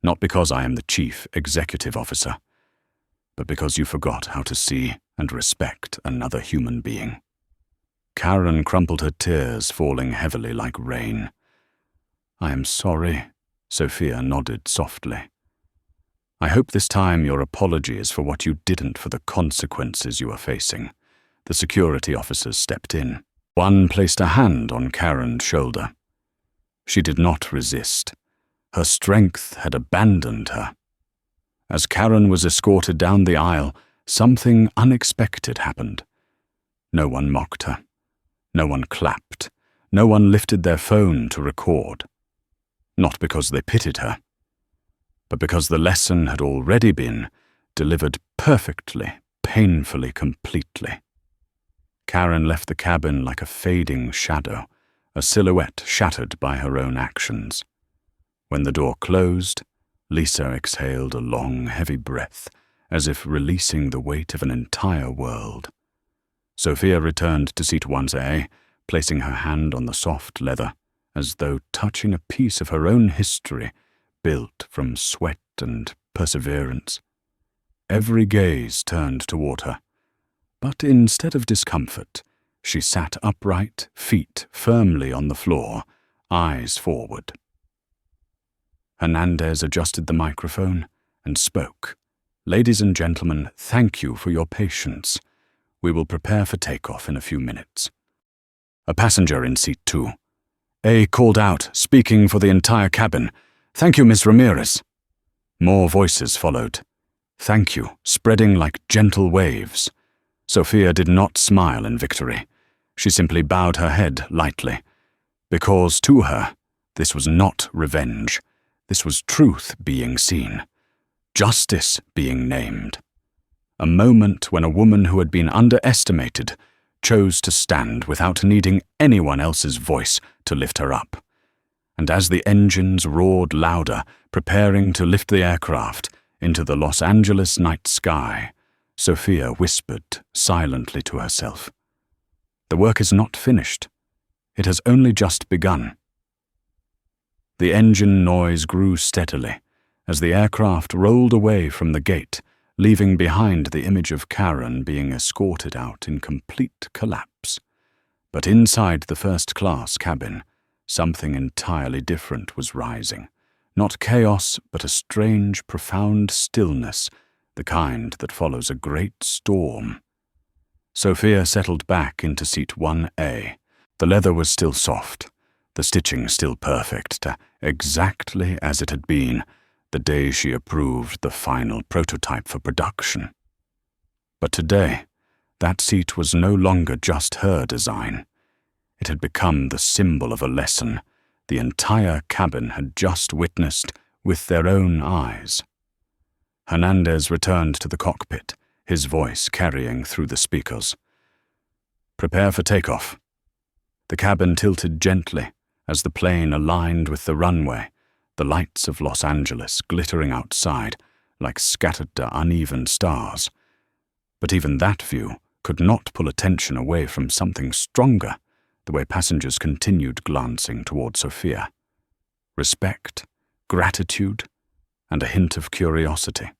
not because I am the chief executive officer, but because you forgot how to see and respect another human being. Karen crumpled her tears, falling heavily like rain. I am sorry, Sophia nodded softly. I hope this time your apology is for what you didn't for the consequences you are facing. The security officers stepped in. One placed a hand on Karen's shoulder. She did not resist. Her strength had abandoned her. As Karen was escorted down the aisle, something unexpected happened. No one mocked her. No one clapped. No one lifted their phone to record. Not because they pitied her, but because the lesson had already been delivered perfectly, painfully, completely. Karen left the cabin like a fading shadow, a silhouette shattered by her own actions. When the door closed, Lisa exhaled a long, heavy breath, as if releasing the weight of an entire world. Sophia returned to seat 1A, placing her hand on the soft leather, as though touching a piece of her own history, built from sweat and perseverance. Every gaze turned toward her, but instead of discomfort, she sat upright, feet firmly on the floor, eyes forward. Hernandez adjusted the microphone and spoke. Ladies and gentlemen, thank you for your patience. We will prepare for takeoff in a few minutes. A passenger in seat 2. A called out, speaking for the entire cabin. Thank you, Miss Ramirez. More voices followed. Thank you, spreading like gentle waves. Sophia did not smile in victory. She simply bowed her head lightly, because to her, this was not revenge. This was truth being seen, justice being named. A moment when a woman who had been underestimated chose to stand without needing anyone else's voice to lift her up. And as the engines roared louder, preparing to lift the aircraft into the Los Angeles night sky, Sophia whispered silently to herself, "The work is not finished. It has only just begun." The engine noise grew steadily as the aircraft rolled away from the gate, leaving behind the image of Karen being escorted out in complete collapse. But inside the first-class cabin, something entirely different was rising. Not chaos, but a strange, profound stillness, the kind that follows a great storm. Sophia settled back into seat 1A. The leather was still soft, the stitching still perfect, exactly as it had been the day she approved the final prototype for production. But today, that seat was no longer just her design. It had become the symbol of a lesson the entire cabin had just witnessed with their own eyes. Hernandez returned to the cockpit, his voice carrying through the speakers. "Prepare for takeoff." The cabin tilted gently as the plane aligned with the runway, the lights of Los Angeles glittering outside like scattered uneven stars. But even that view could not pull attention away from something stronger, the way passengers continued glancing toward Sophia. Respect, gratitude, and a hint of curiosity.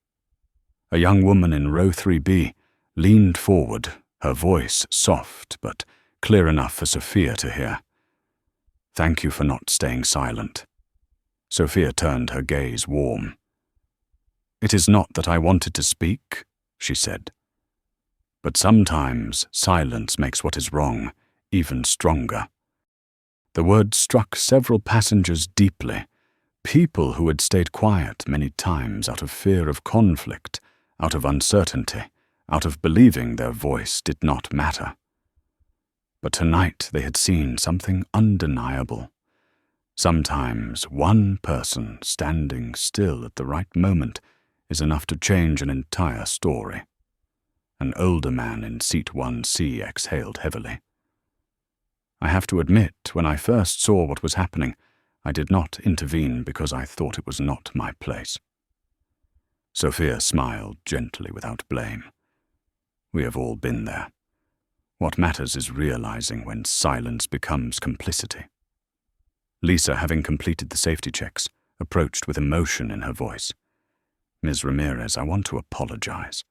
A young woman in row 3B leaned forward, her voice soft but clear enough for Sophia to hear. "Thank you for not staying silent." Sophia turned her gaze warm. "It is not that I wanted to speak," she said. "But sometimes silence makes what is wrong even stronger." The words struck several passengers deeply, people who had stayed quiet many times out of fear of conflict, out of uncertainty, out of believing their voice did not matter. But tonight they had seen something undeniable. Sometimes one person standing still at the right moment is enough to change an entire story. An older man in seat 1C exhaled heavily. "I have to admit, when I first saw what was happening, I did not intervene because I thought it was not my place." Sophia smiled gently without blame. "We have all been there. What matters is realizing when silence becomes complicity." Lisa, having completed the safety checks, approached with emotion in her voice. "Ms. Ramirez, I want to apologize.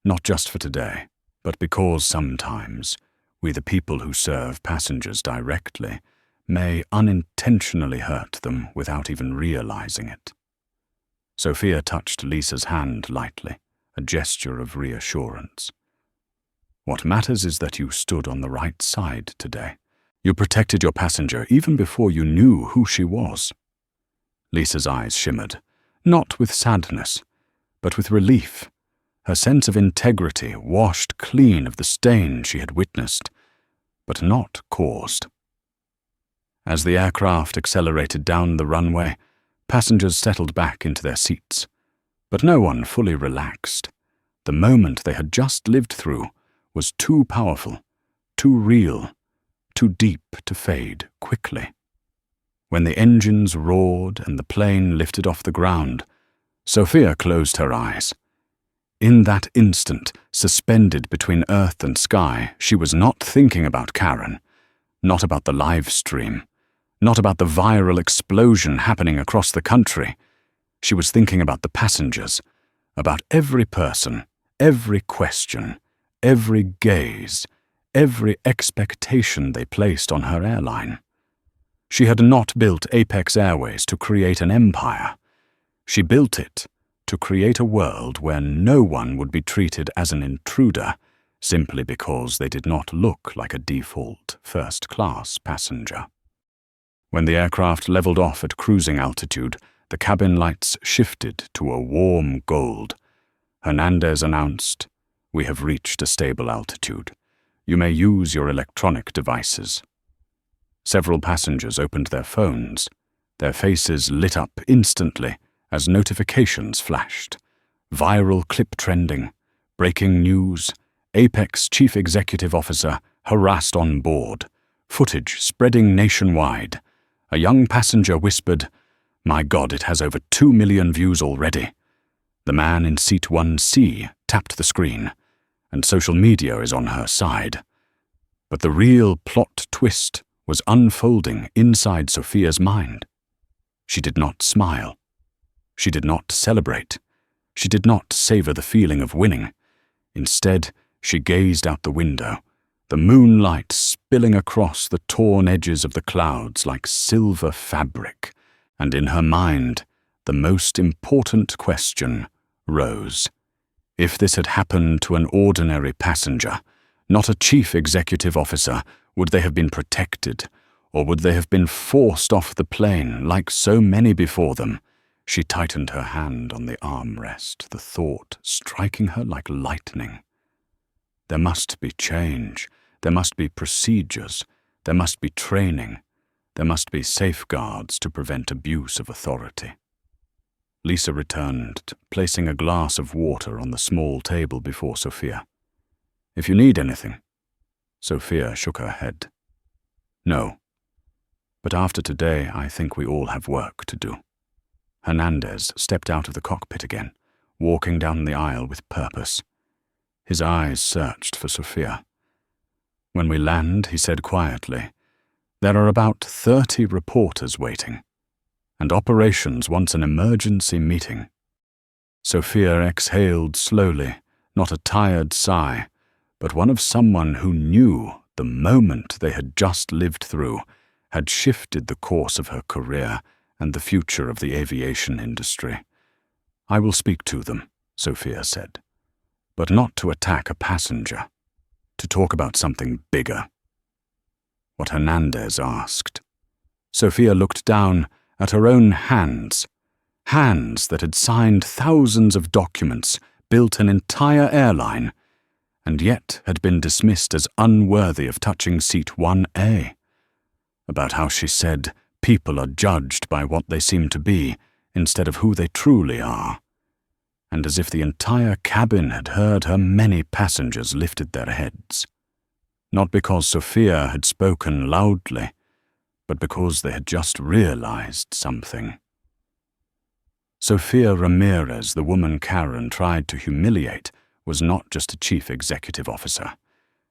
Not just for today, but because sometimes we, the people who serve passengers directly, may unintentionally hurt them without even realizing it." Sophia touched Lisa's hand lightly, a gesture of reassurance. "What matters is that you stood on the right side today. You protected your passenger even before you knew who she was." Lisa's eyes shimmered, not with sadness, but with relief. Her sense of integrity washed clean of the stain she had witnessed, but not caused. As the aircraft accelerated down the runway, passengers settled back into their seats, but no one fully relaxed. The moment they had just lived through was too powerful, too real, too deep to fade quickly. When the engines roared and the plane lifted off the ground, Sophia closed her eyes. In that instant, suspended between earth and sky, she was not thinking about Karen, not about the live stream, not about the viral explosion happening across the country. She was thinking about the passengers, about every person, every question, every gaze, every expectation they placed on her airline. She had not built Apex Airways to create an empire. She built it to create a world where no one would be treated as an intruder simply because they did not look like a default first-class passenger. When the aircraft leveled off at cruising altitude, the cabin lights shifted to a warm gold. Hernandez announced, "We have reached a stable altitude. You may use your electronic devices." Several passengers opened their phones. Their faces lit up instantly as notifications flashed. Viral clip trending, breaking news, Apex Chief Executive Officer harassed on board, footage spreading nationwide, A young passenger whispered, "My God, it has over 2 million views already." The man in seat 1C tapped the screen, and social media is on her side. But the real plot twist was unfolding inside Sophia's mind. She did not smile. She did not celebrate. She did not savor the feeling of winning. Instead, she gazed out the window, the moonlight spilling across the torn edges of the clouds like silver fabric, and in her mind, the most important question rose. If this had happened to an ordinary passenger, not a chief executive officer, would they have been protected, or would they have been forced off the plane like so many before them? She tightened her hand on the armrest, the thought striking her like lightning. There must be change. There must be procedures. There must be training. There must be safeguards to prevent abuse of authority. Lisa returned, placing a glass of water on the small table before Sophia. "If you need anything." Sophia shook her head. "No. But after today, I think we all have work to do." Hernandez stepped out of the cockpit again, walking down the aisle with purpose. His eyes searched for Sophia. "When we land," he said quietly, "there are about 30 reporters waiting, and operations wants an emergency meeting." Sophia exhaled slowly, not a tired sigh, but one of someone who knew the moment they had just lived through had shifted the course of her career and the future of the aviation industry. "I will speak to them," Sophia said, "but not to attack a passenger, to talk about something bigger." "What?" Hernandez asked. Sophia looked down at her own hands that had signed thousands of documents, built an entire airline, and yet had been dismissed as unworthy of touching seat 1A. About how she said people are judged by what they seem to be instead of who they truly are. And as if the entire cabin had heard her, many passengers lifted their heads. Not because Sophia had spoken loudly, but because they had just realized something. Sophia Ramirez, the woman Karen tried to humiliate, was not just a chief executive officer.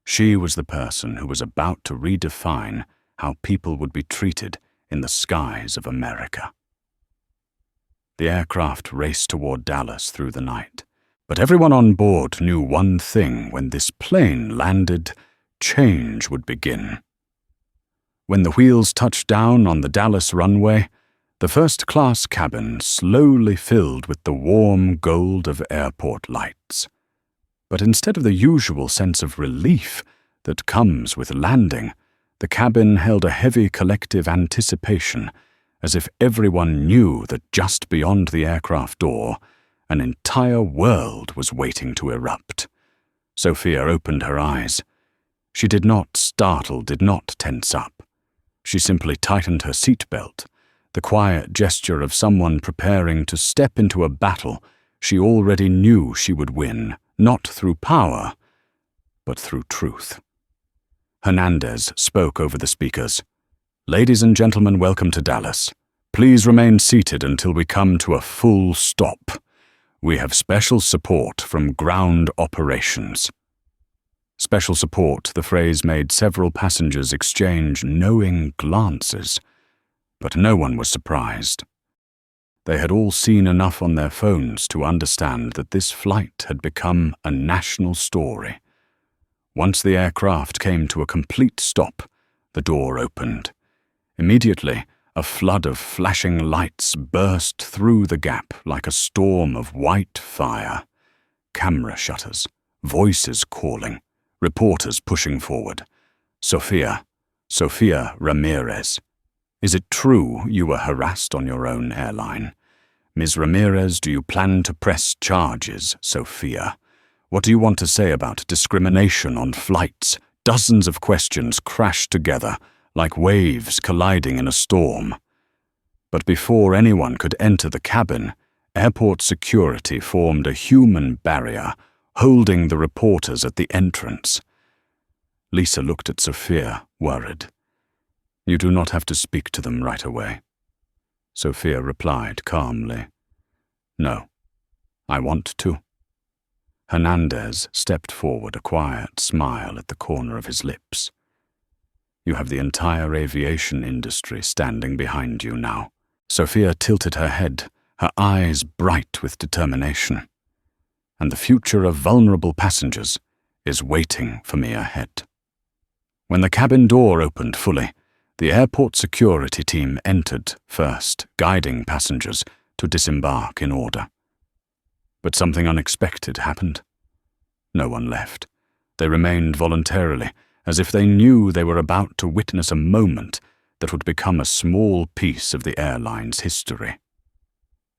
She was the person who was about to redefine how people would be treated in the skies of America. The aircraft raced toward Dallas through the night, but everyone on board knew one thing: when this plane landed, change would begin. When the wheels touched down on the Dallas runway, the first-class cabin slowly filled with the warm gold of airport lights. But instead of the usual sense of relief that comes with landing, the cabin held a heavy collective anticipation, as if everyone knew that just beyond the aircraft door, an entire world was waiting to erupt. Sophia opened her eyes. She did not startle, did not tense up. She simply tightened her seatbelt, the quiet gesture of someone preparing to step into a battle she already knew she would win, not through power, but through truth. Hernandez spoke over the speakers. "Ladies and gentlemen, welcome to Dallas. Please remain seated until we come to a full stop. We have special support from ground operations." Special support, the phrase made several passengers exchange knowing glances, but no one was surprised. They had all seen enough on their phones to understand that this flight had become a national story. Once the aircraft came to a complete stop, the door opened. Immediately, a flood of flashing lights burst through the gap like a storm of white fire. Camera shutters, voices calling, reporters pushing forward. Sophia Ramirez. "Is it true you were harassed on your own airline? Ms. Ramirez, do you plan to press charges? Sophia, what do you want to say about discrimination on flights?" Dozens of questions crashed together like waves colliding in a storm. But before anyone could enter the cabin, airport security formed a human barrier, holding the reporters at the entrance. Lisa looked at Sophia, worried. You do not have to speak to them right away. Sophia replied calmly. No, I want to. Hernandez stepped forward, a quiet smile at the corner of his lips. You have the entire aviation industry standing behind you now. Sophia tilted her head, her eyes bright with determination. And the future of vulnerable passengers is waiting for me ahead. When the cabin door opened fully, the airport security team entered first, guiding passengers to disembark in order. But something unexpected happened. No one left. They remained voluntarily, as if they knew they were about to witness a moment that would become a small piece of the airline's history.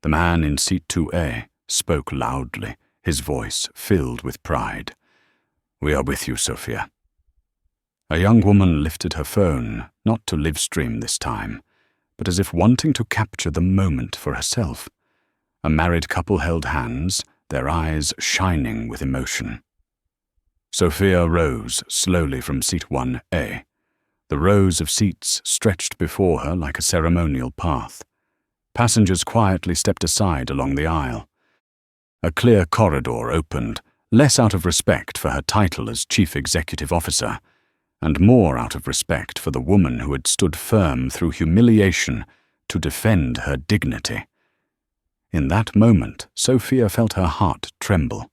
The man in seat 2A spoke loudly, his voice filled with pride. We are with you, Sophia. A young woman lifted her phone, not to livestream this time, but as if wanting to capture the moment for herself. A married couple held hands, their eyes shining with emotion. Sophia rose slowly from seat 1A. The rows of seats stretched before her like a ceremonial path. Passengers quietly stepped aside along the aisle. A clear corridor opened, less out of respect for her title as chief executive officer, and more out of respect for the woman who had stood firm through humiliation to defend her dignity. In that moment, Sophia felt her heart tremble,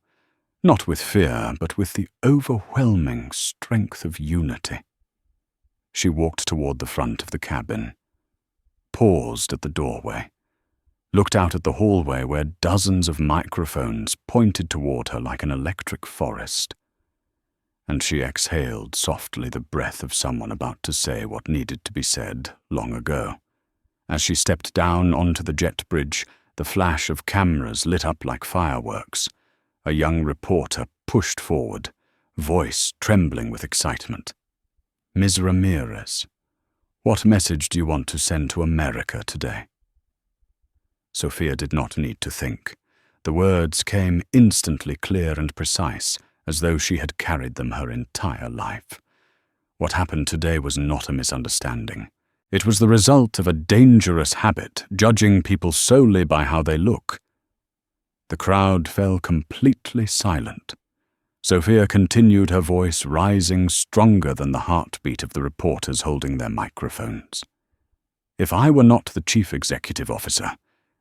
not with fear, but with the overwhelming strength of unity. She walked toward the front of the cabin, paused at the doorway, looked out at the hallway where dozens of microphones pointed toward her like an electric forest. And she exhaled softly the breath of someone about to say what needed to be said long ago. As she stepped down onto the jet bridge, the flash of cameras lit up like fireworks. A young reporter pushed forward, voice trembling with excitement. Ms. Ramirez, what message do you want to send to America today? Sophia did not need to think. The words came instantly clear and precise, as though she had carried them her entire life. What happened today was not a misunderstanding. It was the result of a dangerous habit, judging people solely by how they look. The crowd fell completely silent. Sophia continued, her voice rising stronger than the heartbeat of the reporters holding their microphones. If I were not the chief executive officer,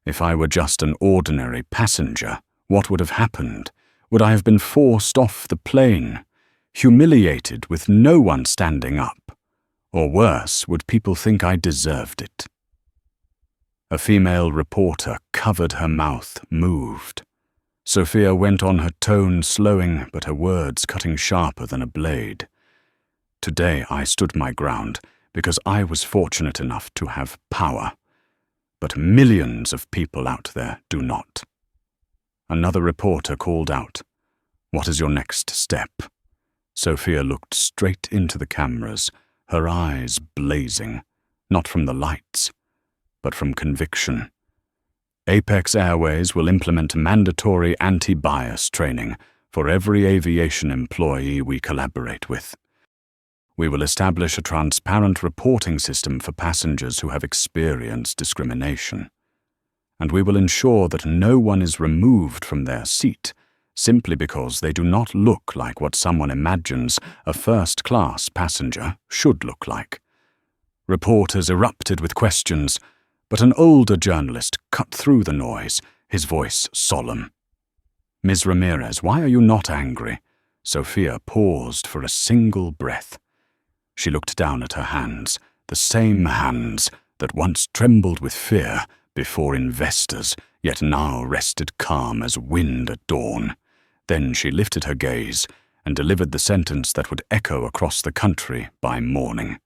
if I were just an ordinary passenger, what would have happened? Would I have been forced off the plane, humiliated with no one standing up? Or worse, would people think I deserved it? A female reporter covered her mouth, moved. Sophia went on, her tone slowing, but her words cutting sharper than a blade. Today I stood my ground because I was fortunate enough to have power. But millions of people out there do not. Another reporter called out, "What is your next step?" Sophia looked straight into the cameras, her eyes blazing, not from the lights, but from conviction. Apex Airways will implement mandatory anti-bias training for every aviation employee we collaborate with. We will establish a transparent reporting system for passengers who have experienced discrimination. And we will ensure that no one is removed from their seat simply because they do not look like what someone imagines a first-class passenger should look like. Reporters erupted with questions, but an older journalist cut through the noise, his voice solemn. "Ms. Ramirez, why are you not angry?" Sophia paused for a single breath. She looked down at her hands, the same hands that once trembled with fear before investors, yet now rested calm as wind at dawn. Then she lifted her gaze and delivered the sentence that would echo across the country by morning.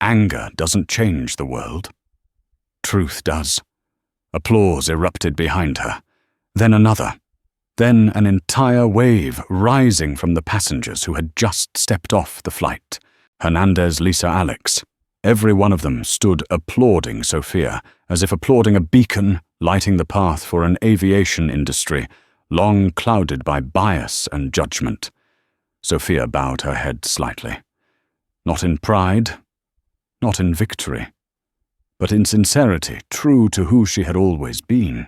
Anger doesn't change the world. Truth does. Applause erupted behind her. Then another. Then an entire wave rising from the passengers who had just stepped off the flight. Hernandez, Lisa, Alex. Every one of them stood applauding Sophia, as if applauding a beacon lighting the path for an aviation industry long clouded by bias and judgment. Sophia bowed her head slightly. Not in pride, not in victory, but in sincerity, true to who she had always been.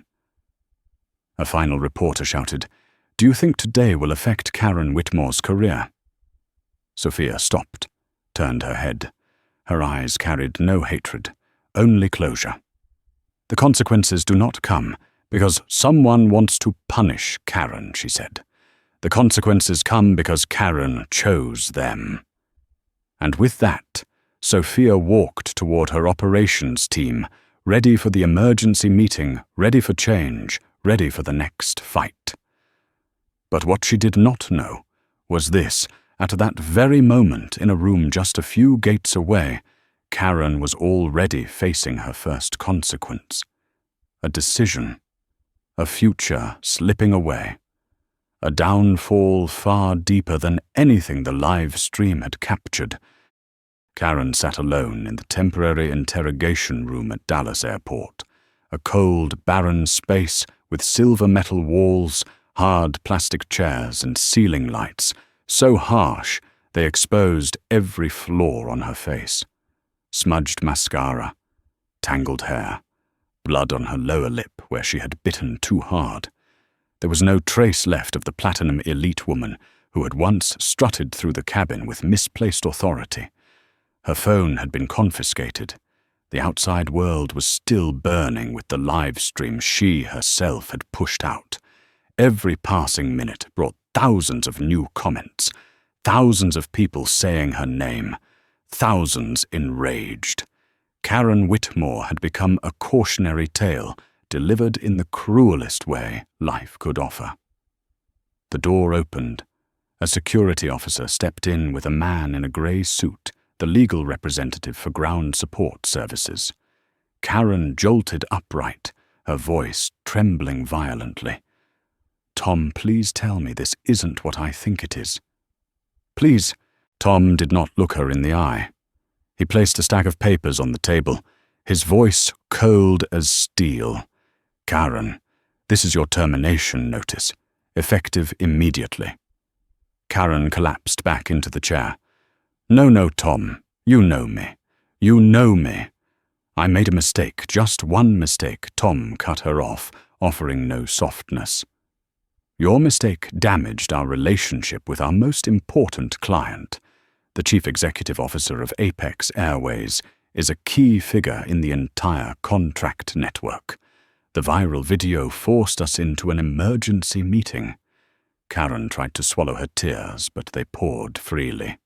A final reporter shouted, "Do you think today will affect Karen Whitmore's career?" Sophia stopped, turned her head. Her eyes carried no hatred, only closure. "The consequences do not come because someone wants to punish Karen," she said. "The consequences come because Karen chose them." And with that, Sophia walked toward her operations team, ready for the emergency meeting, ready for change, ready for the next fight. But what she did not know was this: at that very moment, in a room just a few gates away, Karen was already facing her first consequence. A decision. A future slipping away. A downfall far deeper than anything the live stream had captured. Karen sat alone in the temporary interrogation room at Dallas Airport, a cold, barren space with silver metal walls, hard plastic chairs, and ceiling lights, so harsh they exposed every flaw on her face. Smudged mascara, tangled hair, blood on her lower lip where she had bitten too hard. There was no trace left of the platinum elite woman who had once strutted through the cabin with misplaced authority. Her phone had been confiscated. The outside world was still burning with the live stream she herself had pushed out. Every passing minute brought thousands of new comments, thousands of people saying her name, thousands enraged. Karen Whitmore had become a cautionary tale delivered in the cruelest way life could offer. The door opened. A security officer stepped in with a man in a grey suit, the legal representative for ground support services. Karen jolted upright, her voice trembling violently. "Tom, please tell me this isn't what I think it is." "Please." Tom did not look her in the eye. He placed a stack of papers on the table, his voice cold as steel. "Karen, this is your termination notice, effective immediately." Karen collapsed back into the chair. No, Tom, you know me. You know me." "I made a mistake, just one mistake," Tom cut her off, offering no softness. "Your mistake damaged our relationship with our most important client. The chief executive officer of Apex Airways is a key figure in the entire contract network. The viral video forced us into an emergency meeting." Karen tried to swallow her tears, but they poured freely.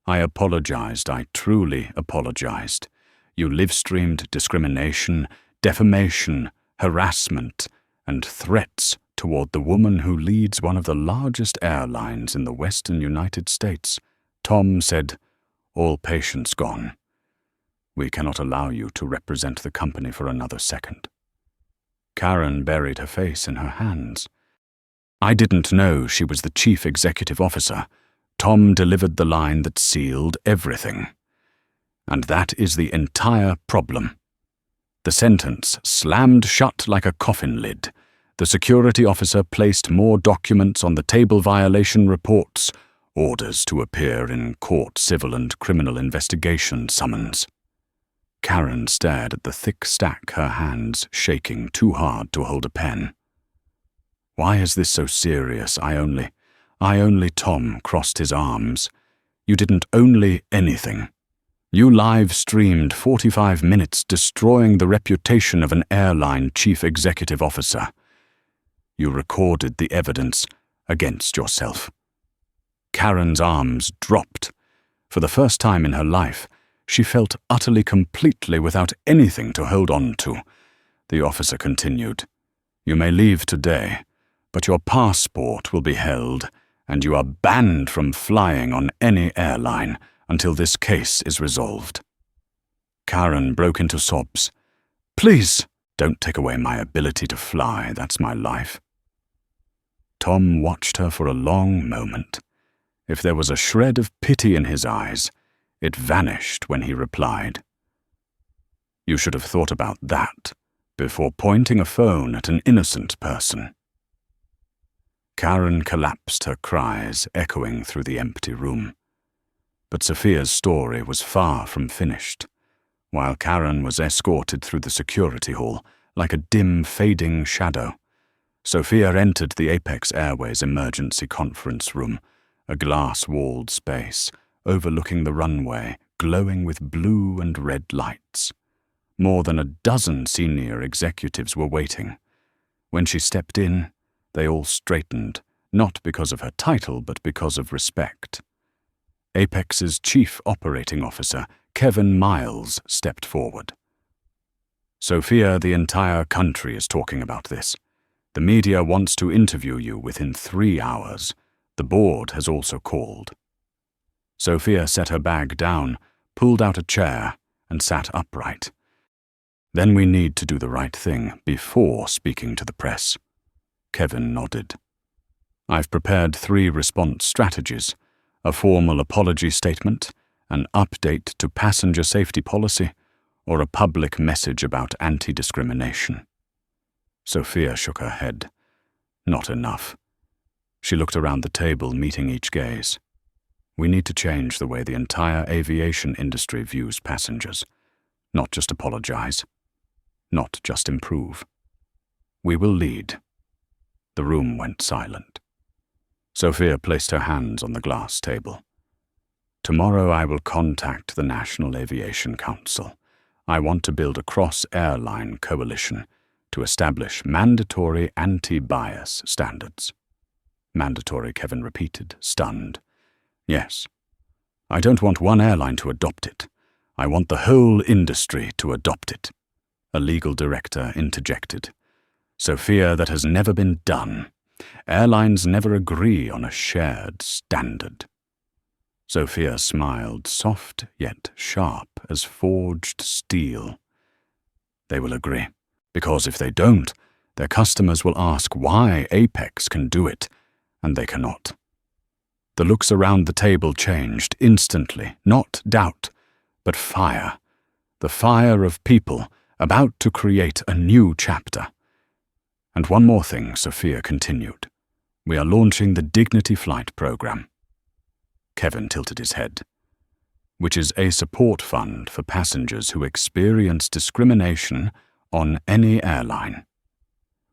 "I apologized. I truly apologized. You live-streamed discrimination, defamation, harassment, and threats toward the woman who leads one of the largest airlines in the western United States." Tom said, "All patience gone. We cannot allow you to represent the company for another second." Karen buried her face in her hands. "I didn't know she was the chief executive officer." Tom delivered the line that sealed everything. "And that is the entire problem." The sentence slammed shut like a coffin lid. The security officer placed more documents on the table: violation reports, orders to appear in court civil and criminal investigation summons. Karen stared at the thick stack, her hands shaking too hard to hold a pen. "Why is this so serious? I only, Tom crossed his arms. "You didn't only anything. You live-streamed 45 minutes destroying the reputation of an airline chief executive officer. You recorded the evidence against yourself." Karen's arms dropped. For the first time in her life, she felt utterly, completely without anything to hold on to. The officer continued, "You may leave today, but your passport will be held, and you are banned from flying on any airline until this case is resolved." Karen broke into sobs. "Please, don't take away my ability to fly. That's my life." Tom watched her for a long moment. If there was a shred of pity in his eyes, it vanished when he replied, "You should have thought about that before pointing a phone at an innocent person." Karen collapsed, her cries echoing through the empty room. But Sophia's story was far from finished. While Karen was escorted through the security hall like a dim, fading shadow, Sophia entered the Apex Airways emergency conference room, a glass-walled space overlooking the runway, glowing with blue and red lights. More than a dozen senior executives were waiting. When she stepped in, they all straightened, not because of her title, but because of respect. Apex's chief operating officer, Kevin Miles, stepped forward. "Sophia, the entire country is talking about this. The media wants to interview you within 3 hours. The board has also called." Sophia set her bag down, pulled out a chair, and sat upright. "Then we need to do the right thing before speaking to the press." Kevin nodded. "I've prepared 3 response strategies: a formal apology statement, an update to passenger safety policy, or a public message about anti-discrimination." Sophia shook her head. Not enough. She looked around the table, meeting each gaze. "We need to change the way the entire aviation industry views passengers. Not just apologize. Not just improve. We will lead." The room went silent. Sophia placed her hands on the glass table. "Tomorrow I will contact the National Aviation Council. I want to build a cross-airline coalition to establish mandatory anti-bias standards." "Mandatory," Kevin repeated, stunned. "Yes. I don't want one airline to adopt it. I want the whole industry to adopt it." A legal director interjected. "Sophia, that has never been done. Airlines never agree on a shared standard." Sophia smiled, soft yet sharp as forged steel. "They will agree, because if they don't, their customers will ask why Apex can do it, and they cannot." The looks around the table changed instantly, not doubt, but fire. The fire of people about to create a new chapter. "And one more thing," Sophia continued. "We are launching the Dignity Flight program." Kevin tilted his head. "Which is a support fund for passengers who experience discrimination on any airline.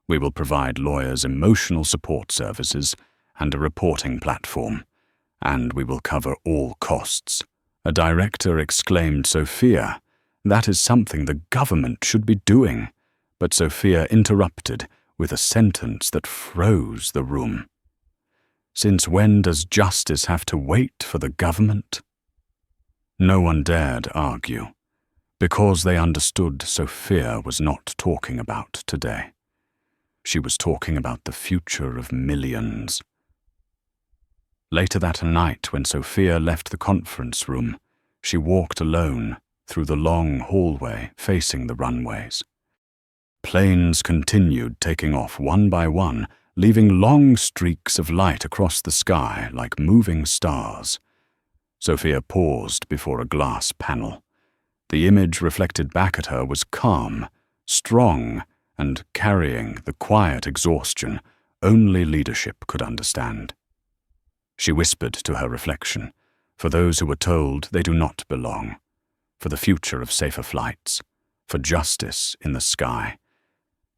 We will provide lawyers emotional support services and a reporting platform, and we will cover all costs." A director exclaimed, "Sophia, that is something the government should be doing." But Sophia interrupted with a sentence that froze the room. "Since when does justice have to wait for the government?" No one dared argue, because they understood Sophia was not talking about today. She was talking about the future of millions. Later that night, when Sophia left the conference room, she walked alone through the long hallway facing the runways. Planes continued taking off one by one, leaving long streaks of light across the sky like moving stars. Sophia paused before a glass panel. The image reflected back at her was calm, strong, and carrying the quiet exhaustion only leadership could understand. She whispered to her reflection, for those who were told they do not belong, for the future of safer flights, for justice in the sky.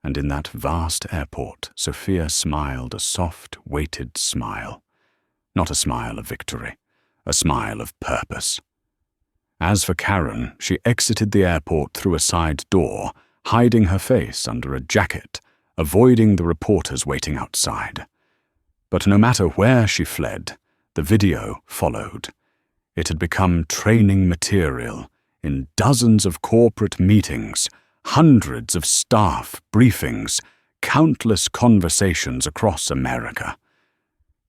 And in that vast airport, Sophia smiled a soft, weighted smile. Not a smile of victory, a smile of purpose. As for Karen, she exited the airport through a side door, hiding her face under a jacket, avoiding the reporters waiting outside. But no matter where she fled, the video followed. It had become training material in dozens of corporate meetings, hundreds of staff briefings, countless conversations across America.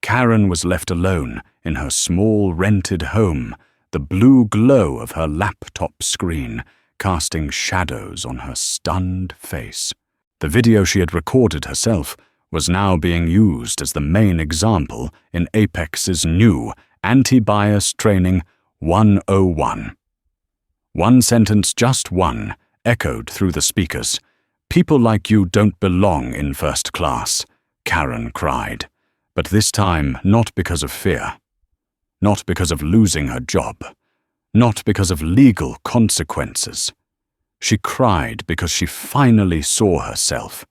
Karen was left alone in her small rented home, the blue glow of her laptop screen casting shadows on her stunned face. The video she had recorded herself was now being used as the main example in Apex's new Anti-Bias Training 101. One sentence, just one, echoed through the speakers. "People like you don't belong in first class," Karen cried, but this time not because of fear. Not because of losing her job, not because of legal consequences. She cried because she finally saw herself.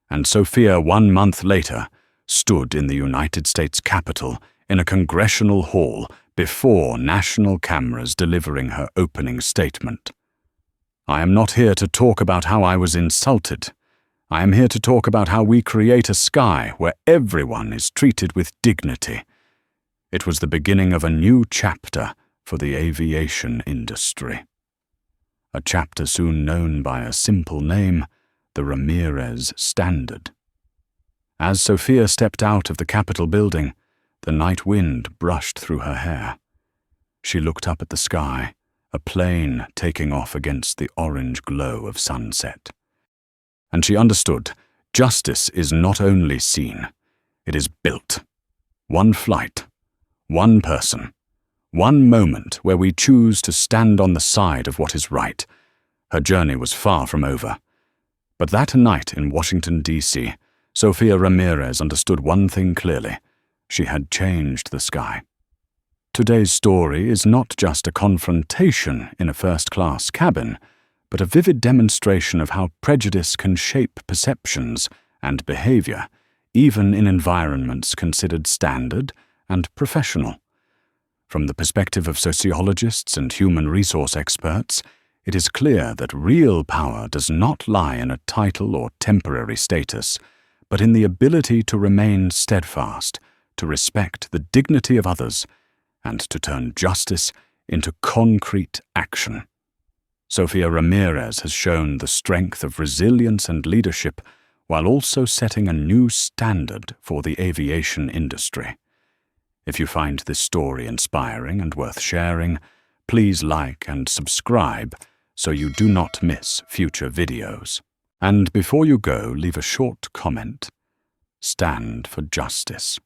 And Sophia, 1 month later, stood in the United States Capitol in a congressional hall before national cameras delivering her opening statement. I am not here to talk about how I was insulted. I am here to talk about how we create a sky where everyone is treated with dignity. It was the beginning of a new chapter for the aviation industry. A chapter soon known by a simple name, the Ramirez Standard. As Sophia stepped out of the Capitol building, the night wind brushed through her hair. She looked up at the sky, a plane taking off against the orange glow of sunset. And she understood, justice is not only seen, it is built. One flight, one person, one moment where we choose to stand on the side of what is right. Her journey was far from over. But that night in Washington, D.C., Sophia Ramirez understood one thing clearly. She had changed the sky. Today's story is not just a confrontation in a first-class cabin, but a vivid demonstration of how prejudice can shape perceptions and behavior, even in environments considered standard and professional. From the perspective of sociologists and human resource experts, it is clear that real power does not lie in a title or temporary status, but in the ability to remain steadfast, to respect the dignity of others, and to turn justice into concrete action. Sophia Ramirez has shown the strength of resilience and leadership while also setting a new standard for the aviation industry. If you find this story inspiring and worth sharing, please like and subscribe so you do not miss future videos. And before you go, leave a short comment. Stand for justice.